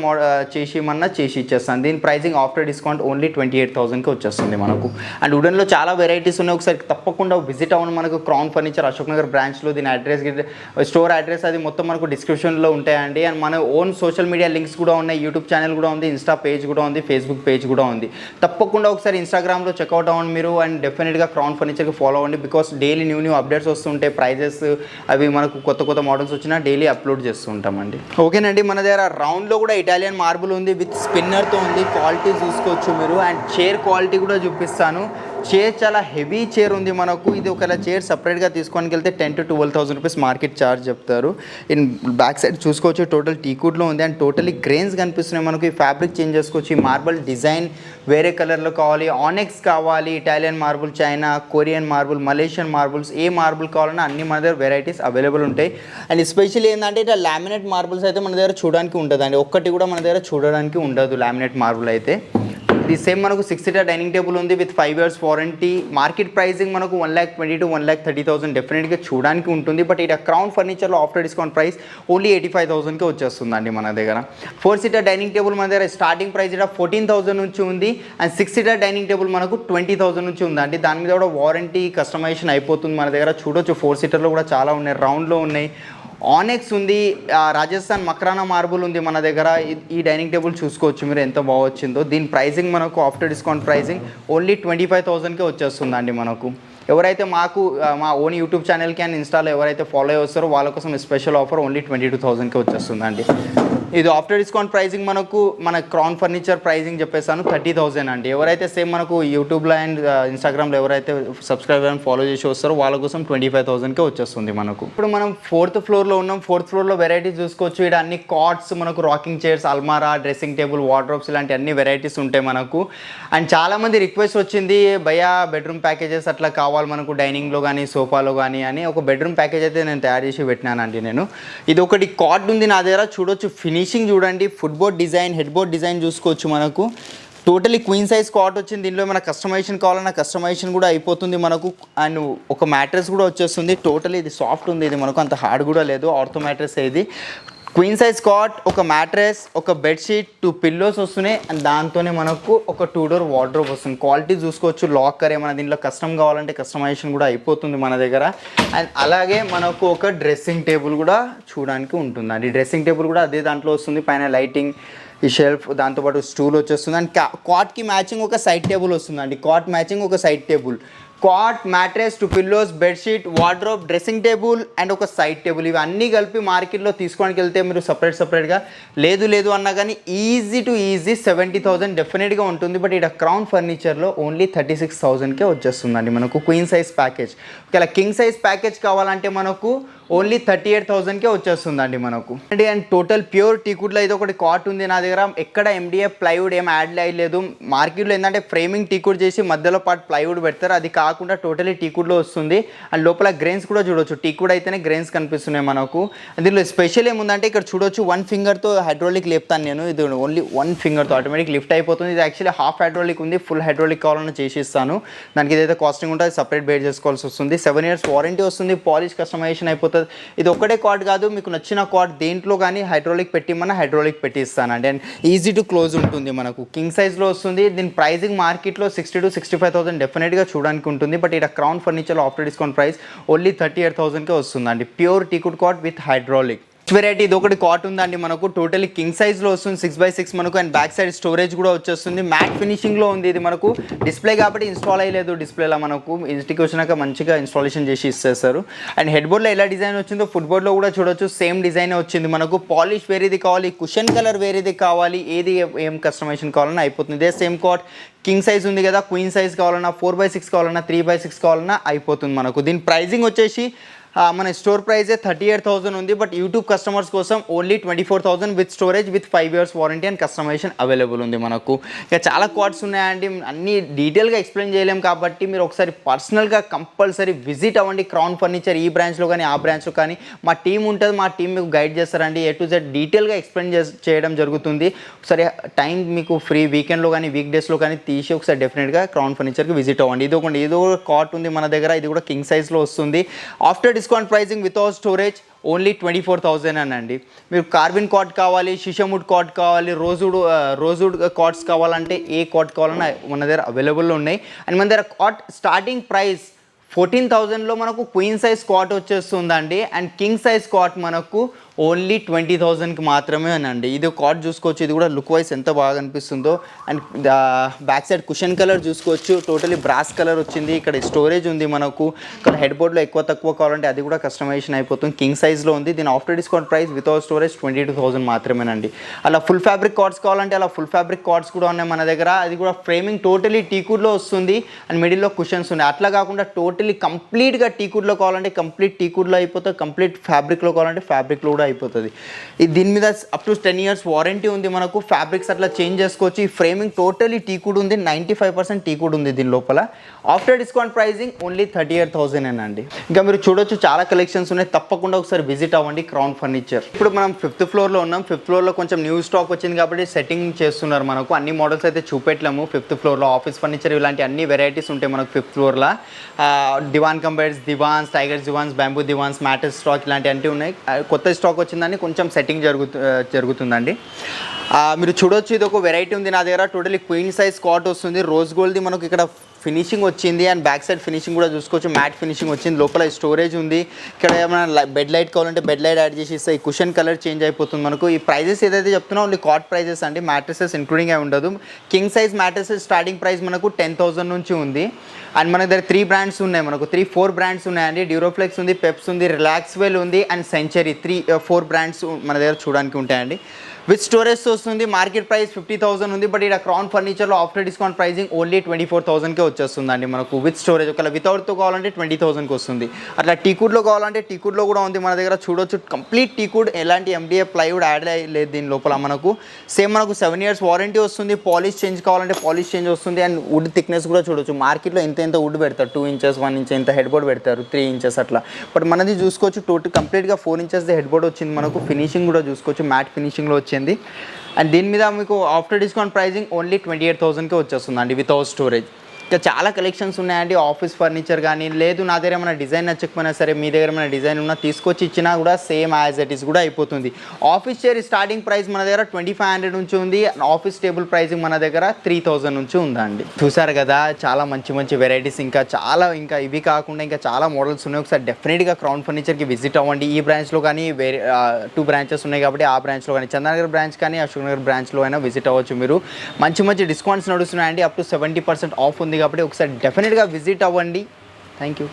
చేసి ఇమ్మన్నా చేసి ఇచ్చేస్తాను. దీని ప్రైజింగ్ ఆఫ్టర్ డిస్కౌంట్ ఓన్లీ 28,000కి వచ్చేస్తుంది మనకు. అండ్ వుడెన్లో చాలా వెరైటీస్ ఉన్నాయి, ఒకసారి తప్పకుండా విజిట్ అవ్వండి మనకు. క్రౌన్ ఫర్నిచర్ అశోక్ నగర్ బ్రాంచ్లో. దీని అడ్రస్ స్టోర్ అడ్రస్ అది మొత్తం మనకు డిస్క్రిప్షన్లో ఉంటాయండి. అండ్ మన ఓన్ సోషల్ మీడియా లింక్స్ కూడా ఉన్నాయి. యూట్యూబ్ ఛానల్ కూడా ఉంది, ఇన్స్టా పేజ్ కూడా ఉంది, ఫేస్బుక్ పేజ్ కూడా ఉంది. తప్పకుండా ఒకసారి ఇన్స్టాగ్రామ్లో చెక్అవుట్ అవ్వండి మీరు. అండ్ డెఫినెట్గా క్రౌన్ ఫర్నిచర్కి ఫాలో అవ్వండి, బికాస్ డైలీ న్యూ అప్డేట్స్ వస్తుంటాయి. ప్రైజెస్ అవి మనకు కొత్త మోడల్స్ వచ్చినా డైలీ అప్లోడ్ చేస్తూ ఉంటామండి. ఓకేనండి. మన దగ్గర రౌండ్లో కూడా ఇటాలియన్ మార్బుల్ ఉంది విత్ స్పిన్నర్తో ఉంది. క్వాలిటీ చూసుకోవచ్చు మీరు. అండ్ చైర్ క్వాలిటీ కూడా చూపిస్తాను. చైర్ చాలా హెవీ చైర్ ఉంది మనకు. ఇది ఒకవేళ చైర్ సపరేట్గా తీసుకొని వెళ్తే 10,000 to 12,000 రూపీస్ మార్కెట్ ఛార్జ్ చెప్తారు. ఇన్ బ్యాక్ సైడ్ చూసుకోవచ్చు, టోటల్ టీకుడ్లో ఉంది. అండ్ టోటలీ గ్రెయిన్స్ కనిపిస్తున్నాయి మనకు. ఈ ఫ్యాబ్రిక్ చేంజ్ చేసుకోవచ్చు. ఈ మార్బుల్ డిజైన్ వేరే కలర్లో కావాలి, ఆనెక్స్ కావాలి, Italian marble, China, Korean marble, Malaysian marbles, ఏ మార్బుల్ కావాలన్నా అన్ని మన దగ్గర వెరైటీస్ అవైలబుల్ ఉంటాయి. అండ్ ఎస్పెషల్లీ ఏంటంటే ఇట్లా లామినేట్ మార్బుల్స్ అయితే మన దగ్గర చూడడానికి ఉంటుందండి. ఒక్కటి కూడా మన దగ్గర చూడడానికి ఉండదు లామినేట్ మార్బుల్ అయితే. ఇది సేమ్ మనకు 6 సీటర్ డైనింగ్ టేబుల్ ఉంది with 5 years warranty. Market pricing మనకు 1,20,000 to 1,30,000 డెఫినెట్గా చూడడానికి ఉంటుంది. బట్ ఇక్కడ క్రౌన్ ఫర్నిచర్లో ఆఫ్టర్ డిస్కౌంట్ ప్రైస్ ఓన్లీ 85,000కే వచ్చేస్తుందండి మన దగ్గర. 4 సీటర్ డైనింగ్ టేబుల్ మన దగ్గర స్టార్టింగ్ ప్రైస్ ఇక్కడ 14,000 నుంచి ఉంది. అండ్ 6 సీటర్ డైనింగ్ టేబుల్ మనకు 20,000 నుంచి ఉందండి. దాని మీద కూడా వారంటీ కస్టమైజేషన్ అయిపోతుంది మన దగ్గర. చూడొచ్చు 4 సీటర్లో కూడా చాలా ఉన్నాయి, రౌండ్లో ఉన్నాయి, ఆనెక్స్ ఉంది, రాజస్థాన్ మక్రానా మార్బుల్ ఉంది మన దగ్గర. ఈ డైనింగ్ టేబుల్ చూసుకోవచ్చు మీరు ఎంత బాగా వచ్చిందో. దీని ప్రైసింగ్ మనకు ఆఫ్టర్ డిస్కౌంట్ ప్రైసింగ్ ఓన్లీ 25,000కే వచ్చేస్తుందండి మనకు. ఎవరైతే మాకు మా ఓన్ యూట్యూబ్ ఛానల్కి అండ్ ఇన్స్టాలో ఎవరైతే ఫాలో చేస్తారో వాళ్ళ కోసం స్పెషల్ ఆఫర్ ఓన్లీ 22,000కే వచ్చేస్తుందండి. ఇది ఆఫ్టర్ డిస్కౌంట్ ప్రైసింగ్ మనకు మన క్రౌన్ ఫర్నిచర్ ప్రైసింగ్ చెప్పేసాను 30,000 అండి. ఎవరైతే సేమ్ మనకు యూట్యూబ్లో అండ్ ఇన్స్టాగ్రామ్లో ఎవరైతే సబ్స్క్రైబ్ అండ్ ఫాలో చేసి వస్తారో వాళ్ళ కోసం 25,000కే వచ్చేస్తుంది మనకు. ఇప్పుడు మనం 4th ఫ్లోర్లో ఉన్నాం. 4th ఫ్లోర్లో వెరైటీస్ చూసుకోవచ్చు. ఇక్కడ అన్ని కార్డ్స్ మనకు, రాకింగ్ చైర్స్, అల్మారా, డ్రెస్సింగ్ టేబుల్, వార్డ్రోబ్స్ ఇలాంటి అన్ని వెరైటీస్ ఉంటాయి మనకు. అండ్ చాలామంది రిక్వెస్ట్ వచ్చింది భయ్యా బెడ్రూమ్ ప్యాకేజెస్ అట్లా కావాలి మనకు డైనింగ్లో కానీ సోఫాలో కానీ అని. ఒక బెడ్రూమ్ ప్యాకేజ్ అయితే నేను తయారు చేసి పెట్టినానండి నేను. ఇది ఒకటి కార్డ్ ఉంది నా దగ్గర, చూడొచ్చు ఫినిషింగ్ చూడండి, footboard design, head board design చూసుకోవచ్చు మనకు. టోటలీ క్వీన్ సైజ్ కాట్ వచ్చింది. దీనిలో మన కస్టమైజేషన్ కావాలన్నా కస్టమైజేషన్ కూడా అయిపోతుంది మనకు. అండ్ ఒక మ్యాట్రెస్ కూడా వచ్చేస్తుంది. టోటలీ ఇది సాఫ్ట్ ఉంది, ఇది మనకు అంత హార్డ్ కూడా లేదు, ఆర్థో మ్యాట్రెస్ ఇది. క్వీన్ సైజ్ కాట్, ఒక మ్యాట్రెస్, ఒక బెడ్షీట్, 2 పిల్లోస్ వస్తున్నాయి. అండ్ దాంతోనే మనకు ఒక 2 డోర్ వార్డ్రోబ్ వస్తుంది. క్వాలిటీ చూసుకోవచ్చు. లాకర్ ఏమైనా దీంట్లో కస్టమ్ కావాలంటే కస్టమైజేషన్ కూడా అయిపోతుంది మన దగ్గర. అండ్ అలాగే మనకు ఒక డ్రెస్సింగ్ టేబుల్ కూడా చూడడానికి ఉంటుందండి. డ్రెస్సింగ్ టేబుల్ కూడా అదే దాంట్లో వస్తుంది. పైన లైటింగ్, ఈ షెల్ఫ్, దాంతోపాటు స్టూల్ వచ్చేస్తుంది. అండ్ కాట్కి మ్యాచింగ్ ఒక సైడ్ టేబుల్ వస్తుందండి. కాట్ మ్యాచింగ్ ఒక side table, cot, mattress, 2 pillows, bedsheet, wardrobe, dressing table and ఒక సైడ్ టేబుల్. ఇవన్నీ కలిపి మార్కెట్లో తీసుకోవడానికి వెళ్తే మీరు సపరేట్గా లేదు అన్నా కానీ ఈజీ టు ఈజీ 70,000 డెఫినెట్గా ఉంటుంది. బట్ ఇక్కడ క్రౌన్ ఫర్నిచర్లో ఓన్లీ 36,000కే వచ్చేస్తుందండి మనకు క్వీన్ సైజ్ ప్యాకేజ్. ఒకవేళ కింగ్ సైజ్ ప్యాకేజ్ కావాలంటే మనకు ఓన్లీ 38,000కే వచ్చేస్తుందండి మనకు. అండ్ టోటల్ ప్యూర్ టీకుడ్లో ఇది ఒకటి కాట్ ఉంది నా దగ్గర. ఎక్కడ MDF ప్లైవుడ్ ఏం యాడ్ అయ్యలేదు. మార్కెట్లో ఏంటంటే ఫ్రేమింగ్ టీకుడ్ చేసి మధ్యలో పాటు ప్లైవుడ్ పెడతారు, అది కాకుండా టోటలీ టీకుడ్లో వస్తుంది. అండ్ లోపల గ్రెయిన్స్ కూడా చూడొచ్చు, టీకుడ్ అయితేనే గ్రెయిన్స్ కనిపిస్తున్నాయి మనకు. దీనిలో స్పెషల్ ఏముందంటే ఇక్కడ చూడొచ్చు 1 ఫింగర్తో హైడ్రాలిక్ లేపుతాను నేను. ఇది ఓన్లీ 1 ఫింగర్తో ఆటోమేటిక్ లిఫ్ట్ అయిపోతుంది. ఇది యాక్చువల్లీ హాఫ్ హైడ్రాలిక్ ఉంది, ఫుల్ హైడ్రాలిక్ కావాలని చేసి ఇస్తాను. దానికి ఏదైతే కాస్టింగ్ ఉంటుందో సపరేట్ బేర్ చేసుకోవాల్సి వస్తుంది. 7 ఇయర్స్ వారంటీ వస్తుంది. పాలిష్ కస్టమైజేషన్ అయిపోతుంది. ఇది ఒకటే కార్డ్ కాదు, మీకు నచ్చిన కార్డ్ దేంట్లో కానీ హైడ్రాలిక్ పెట్టిమన్నా హైడ్రాలిక్ పెట్టిస్తానండి. అండ్ ఈజీ టు క్లోజ్ ఉంటుంది మనకు. కింగ్ సైజ్లో వస్తుంది. దీని ప్రైసింగ్ మార్కెట్లో 60,000 to 65,000 డెఫినెట్గా చూడడానికి ఉంటుంది. బట్ ఇక్కడ క్రౌన్ ఫర్నిచర్లో ఆఫ్టర్ డిస్కౌంట్ ప్రైస్ ఓన్లీ 38,000కే వస్తుందండి. Pure teakwood cot with hydraulic. Variety ఇది ఒకటి కాట్ ఉందండి మనకు. టోటలీ కింగ్ సైజ్లో వస్తుంది, 6x6 మనకు. అండ్ బ్యాక్ సైడ్ స్టోరేజ్ కూడా వచ్చేస్తుంది. మ్యాట్ ఫినిషింగ్లో ఉంది. ఇది మనకు డిస్ప్లే కాబట్టి ఇన్స్టాల్ అయ్యలేదు డిస్ప్లేలో. మనకు ఇంటికి వచ్చినాక మంచిగా ఇన్స్టాలేషన్ చేసి ఇస్తారు. అండ్ హెడ్ బోర్డ్లో ఎలా డిజైన్ వచ్చిందో ఫుట్బోర్డ్లో కూడా చూడొచ్చు, సేమ్ డిజైన్ వచ్చింది మనకు. పాలిష్ వేరేది కావాలి, కుషన్ కలర్ వేరేది కావాలి, ఏది ఏం కస్టమైజేషన్ కావాలన్నా అయిపోతుంది. ఇదే సేమ్ కాట్ కింగ్ సైజ్ ఉంది కదా, క్వీన్ సైజ్ కావాలన్నా, 4x6 కావాలన్నా, 3x6 కావాలన్నా అయిపోతుంది మనకు. దీని ప్రైజింగ్ వచ్చేసి మన స్టోర్ ప్రైజే 38,000 ఉంది. బట్ యూట్యూబ్ కస్టమర్స్ కోసం only 24,000 with storage with 5 years warranty and customization available ఉంది మనకు. ఇక చాలా కార్డ్స్ ఉన్నాయండి, అన్నీ డీటెయిల్గా ఎక్స్ప్లెయిన్ చేయలేం కాబట్టి మీరు ఒకసారి పర్సనల్గా కంపల్సరీ విజిట్ అవ్వండి క్రౌన్ ఫర్నిచర్. ఈ బ్రాంచ్లో కానీ ఆ బ్రాంచ్లో కానీ మా టీం ఉంటుంది. మా టీం మీకు గైడ్ చేస్తారండి. A to Z డీటెయిల్గా ఎక్స్ప్లెయిన్ చేయడం జరుగుతుంది. ఒకసారి టైం మీకు ఫ్రీ వీకెండ్లో కానీ వీక్ డేస్లో కానీ తీసి ఒకసారి డెఫినెట్గా క్రౌన్ ఫర్నిచర్కి విజిట్ అవ్వండి. ఏదో కాట్ ఉంది మన దగ్గర. ఇది కూడా కింగ్ సైజ్లో వస్తుంది. After discount pricing without storage only 24,000 అనండి. మీరు కార్బన్ కాట్ కావాలి, షిషముడ్ కాట్ కావాలి, రోజ్వుడ్ కాట్స్ కావాలంటే ఏ కాట్ కావాలన్నా మన దగ్గర అవైలబుల్లో ఉన్నాయి. అండ్ మన దగ్గర కాట్ స్టార్టింగ్ ప్రైస్ 14,000లో మనకు క్వీన్ సైజ్ కాట్ వచ్చేస్తుందండి. అండ్ కింగ్ సైజ్ కాట్ మనకు ఓన్లీ 20,000కి మాత్రమే అనండి. ఇది కాట్ చూసుకోవచ్చు. ఇది కూడా లుక్ వైజ్ ఎంత బాగా అనిపిస్తుందో. And back side cushion colour చూసుకోవచ్చు, టోటలీ బ్రాస్ కలర్ వచ్చింది. ఇక్కడ స్టోరేజ్ ఉంది మనకు. ఇక్కడ హెడ్ బోర్డ్లో ఎక్కువ తక్కువ కావాలంటే అది కూడా కస్టమైజేషన్ అయిపోతుంది. కింగ్ సైజ్లో ఉంది. దీని after discount price without storage 22,000 మాత్రమేనండి. అలా ఫుల్ ఫ్యాబ్రిక్ కార్డ్స్ కావాలంటే అలా ఫుల్ ఫ్యాబ్రిక్ కార్డ్స్ కూడా ఉన్నాయి మన దగ్గర. అది కూడా ఫ్రేమింగ్ టోటలీ టీకుడ్లో వస్తుంది. అండ్ మిడిల్లో కుషన్స్ ఉన్నాయి. అట్లా కాకుండా టోటలీ టోటలీ కంప్లీట్గా టీకుడ్లో కావాలంటే కంప్లీట్ టీకుడ్లో అయిపోతుంది, కంప్లీట్ ఫ్యాబ్రిక్లో కావాలంటే ఫ్యాబ్రిక్లో కూడా అయిపోతుంది. దీని మీద అప్ టు 10 years వారంటీ ఉంది మనకు. ఫ్యాబ్రిక్స్ అట్లా చేంజ్ చేసుకోవచ్చు. ఈ ఫ్రేమింగ్ టోటలీ టీకుడ్ ఉంది, 95% టీకుడ్ ఉంది దీని లోపల. ఆఫ్టర్ డిస్కౌంట్ ప్రైజింగ్ ఓన్లీ 38,000 అండి. ఇంకా మీరు చూడొచ్చు చాలా కలెక్షన్స్ ఉన్నాయి, తప్పకుండా ఒకసారి విజిట్ అవ్వండి క్రౌన్ ఫర్నిచర్. ఇప్పుడు మనం 5th floorలో ఉన్నాం. 5th floorలో కొంచెం న్యూ స్టాక్ వచ్చింది కాబట్టి సెట్టింగ్ చేస్తున్నారు మనకు. అన్ని మోడల్స్ అయితే చూపెట్టలేము. 5th floorలో ఆఫీస్ ఫర్నిచర్ ఇలాంటి అన్ని వెరైటీస్ ఉంటాయి మనకు 5th floorలో. దివాన్ కంబైడ్స్, దివాన్స్, టైగర్స్ దివాన్స్, బ్యాంబూ దివాన్స్, మ్యాట్రెస్ స్టాక్ ఇలాంటి అన్నీ ఉన్నాయి. కొత్త స్టాక్ వచ్చిందని కొంచెం సెట్టింగ్ జరుగుతుందండి. మీరు చూడొచ్చు ఇది ఒక వెరైటీ ఉంది నా దగ్గర. టోటలీ క్వీన్ సైజ్ కాట్ వస్తుంది. రోజ్ గోల్డ్ది మనకు ఇక్కడ ఫినిషింగ్ వచ్చింది అండ్ బ్యాక్ సైడ్ ఫినిషింగ్ కూడా చూసుకోవచ్చు. మ్యాట్ ఫినిషింగ్ వచ్చింది. లోపల స్టోరేజ్ ఉంది. ఇక్కడ ఏమైనా బెడ్ లైట్ కావాలంటే బెడ్ లైట్ యాడ్ చేసి ఇస్తే ఈ కుషన్ కలర్ చేంజ్ అయిపోతుంది మనకు. ఈ ప్రైజెస్ ఏదైతే చెప్తున్నా ఓన్లీ కాట్ ప్రైజెస్ అండి, మ్యాట్రెసెస్ ఇంక్లూడింగ్ అయి ఉండదు. King size mattresses starting price మనకు 10,000 నుంచి ఉంది. అండ్ మన దగ్గర 3 brands ఉన్నాయి, మనకు 3-4 brands ఉన్నాయండి. డ్యూరోఫ్లెక్స్ ఉంది, పెప్స్ ఉంది, రిలాక్స్వెల్ ఉంది అండ్ సెంచరీ. 3-4 brands మన దగ్గర చూడడానికి ఉంటాయండి. విత్ స్టోరేజ్ వస్తుంది. మార్కెట్ ప్రైస్ 50,000 ఉంది, బట్ ఇక్కడ క్రౌన్ ఫర్నిచర్లో ఆఫ్టర్ డిస్కౌంట్ ప్రైజింగ్ ఓన్లీ 24,000కే వచ్చేస్తుందండి మనకు విత్ స్టోరేజ్. ఒకవేళ వితౌట్తో కావాలంటే 20,000కి వస్తుంది. అట్లా టీకుడ్లో కావాలంటే టీకుడ్లో కూడా ఉంది మన దగ్గర. చూడొచ్చు కంప్లీట్ టీకుడ్, ఎలాంటి MDF ప్లైవుడ్ యాడ్ లేదు దీని లోపల మనకు. సేమ్ మనకు 7 years వారంటీ వస్తుంది. పాలిష్ చేంజ్ కావాలంటే పాలిష్ చేంజ్ వస్తుంది. అండ్ వుడ్ థిక్నెస్ కూడా చూడొచ్చు. మార్కెట్లో ఎంత వుడ్ పెడతారు, 2 inches 1 inch ఎంత హెడ్ బోర్డ్ పెడతారు, 3 inches అట్లా. బట్ మనది చూసుకోవచ్చు టోటల్ కంప్లీట్గా 4 inches హెడ్ బోర్డ్ వచ్చింది మనకు. ఫినిషింగ్ కూడా చూసుకోవచ్చు, మ్యాట్ ఫినిషింగ్లో వచ్చింది. అండ్ దీని మీద మీకు ఆఫ్టర్ డిస్కౌంట్ ప్రైజింగ్ ఓన్లీ 28,000కే వచ్చేస్తుందండి వితౌట్ స్టోరేజ్. ఇంకా చాలా కలెక్షన్స్ ఉన్నాయండి. ఆఫీస్ ఫర్నిచర్ కానీ లేదు నా దగ్గర ఏమైనా డిజైన్ నచ్చకపోయినా సరే మీ దగ్గర ఏమైనా డిజైన్ ఉన్నా తీసుకొచ్చి ఇచ్చినా కూడా సేమ్ యాజ్ ఇట్ ఈస్ కూడా అయిపోతుంది. ఆఫీస్ చైర్ స్టార్టింగ్ ప్రైస్ మన దగ్గర 2500 నుంచి ఉంది. ఆఫీస్ టేబుల్ ప్రైసింగ్ మన దగ్గర 3000 నుంచి ఉందండి. చూసారు కదా చాలా మంచి వెరైటీస్, ఇంకా ఇవి కాకుండా ఇంకా చాలా మోడల్స్ ఉన్నాయి. ఒకసారి డెఫినెట్గా క్రౌన్ ఫర్నిచర్కి విజిట్ అవ్వండి. ఈ బ్రాంచ్లో కానీ వేరే 2 branches ఉన్నాయి కాబట్టి ఆ బ్రాంచ్లో కానీ, చందానగర్ బ్రాంచ్ కానీ అశోక్ నగర్ బ్రాంచ్లో అయినా విజిట్ అవ్వచ్చు మీరు. మంచి డిస్కౌంట్స్ నడుస్తున్నాయండి. అప్ టు 70% ఆఫ్ ఉంది కాబట్టి ఒకసారి డెఫినెట్గా విజిట్ అవ్వండి. Thank you.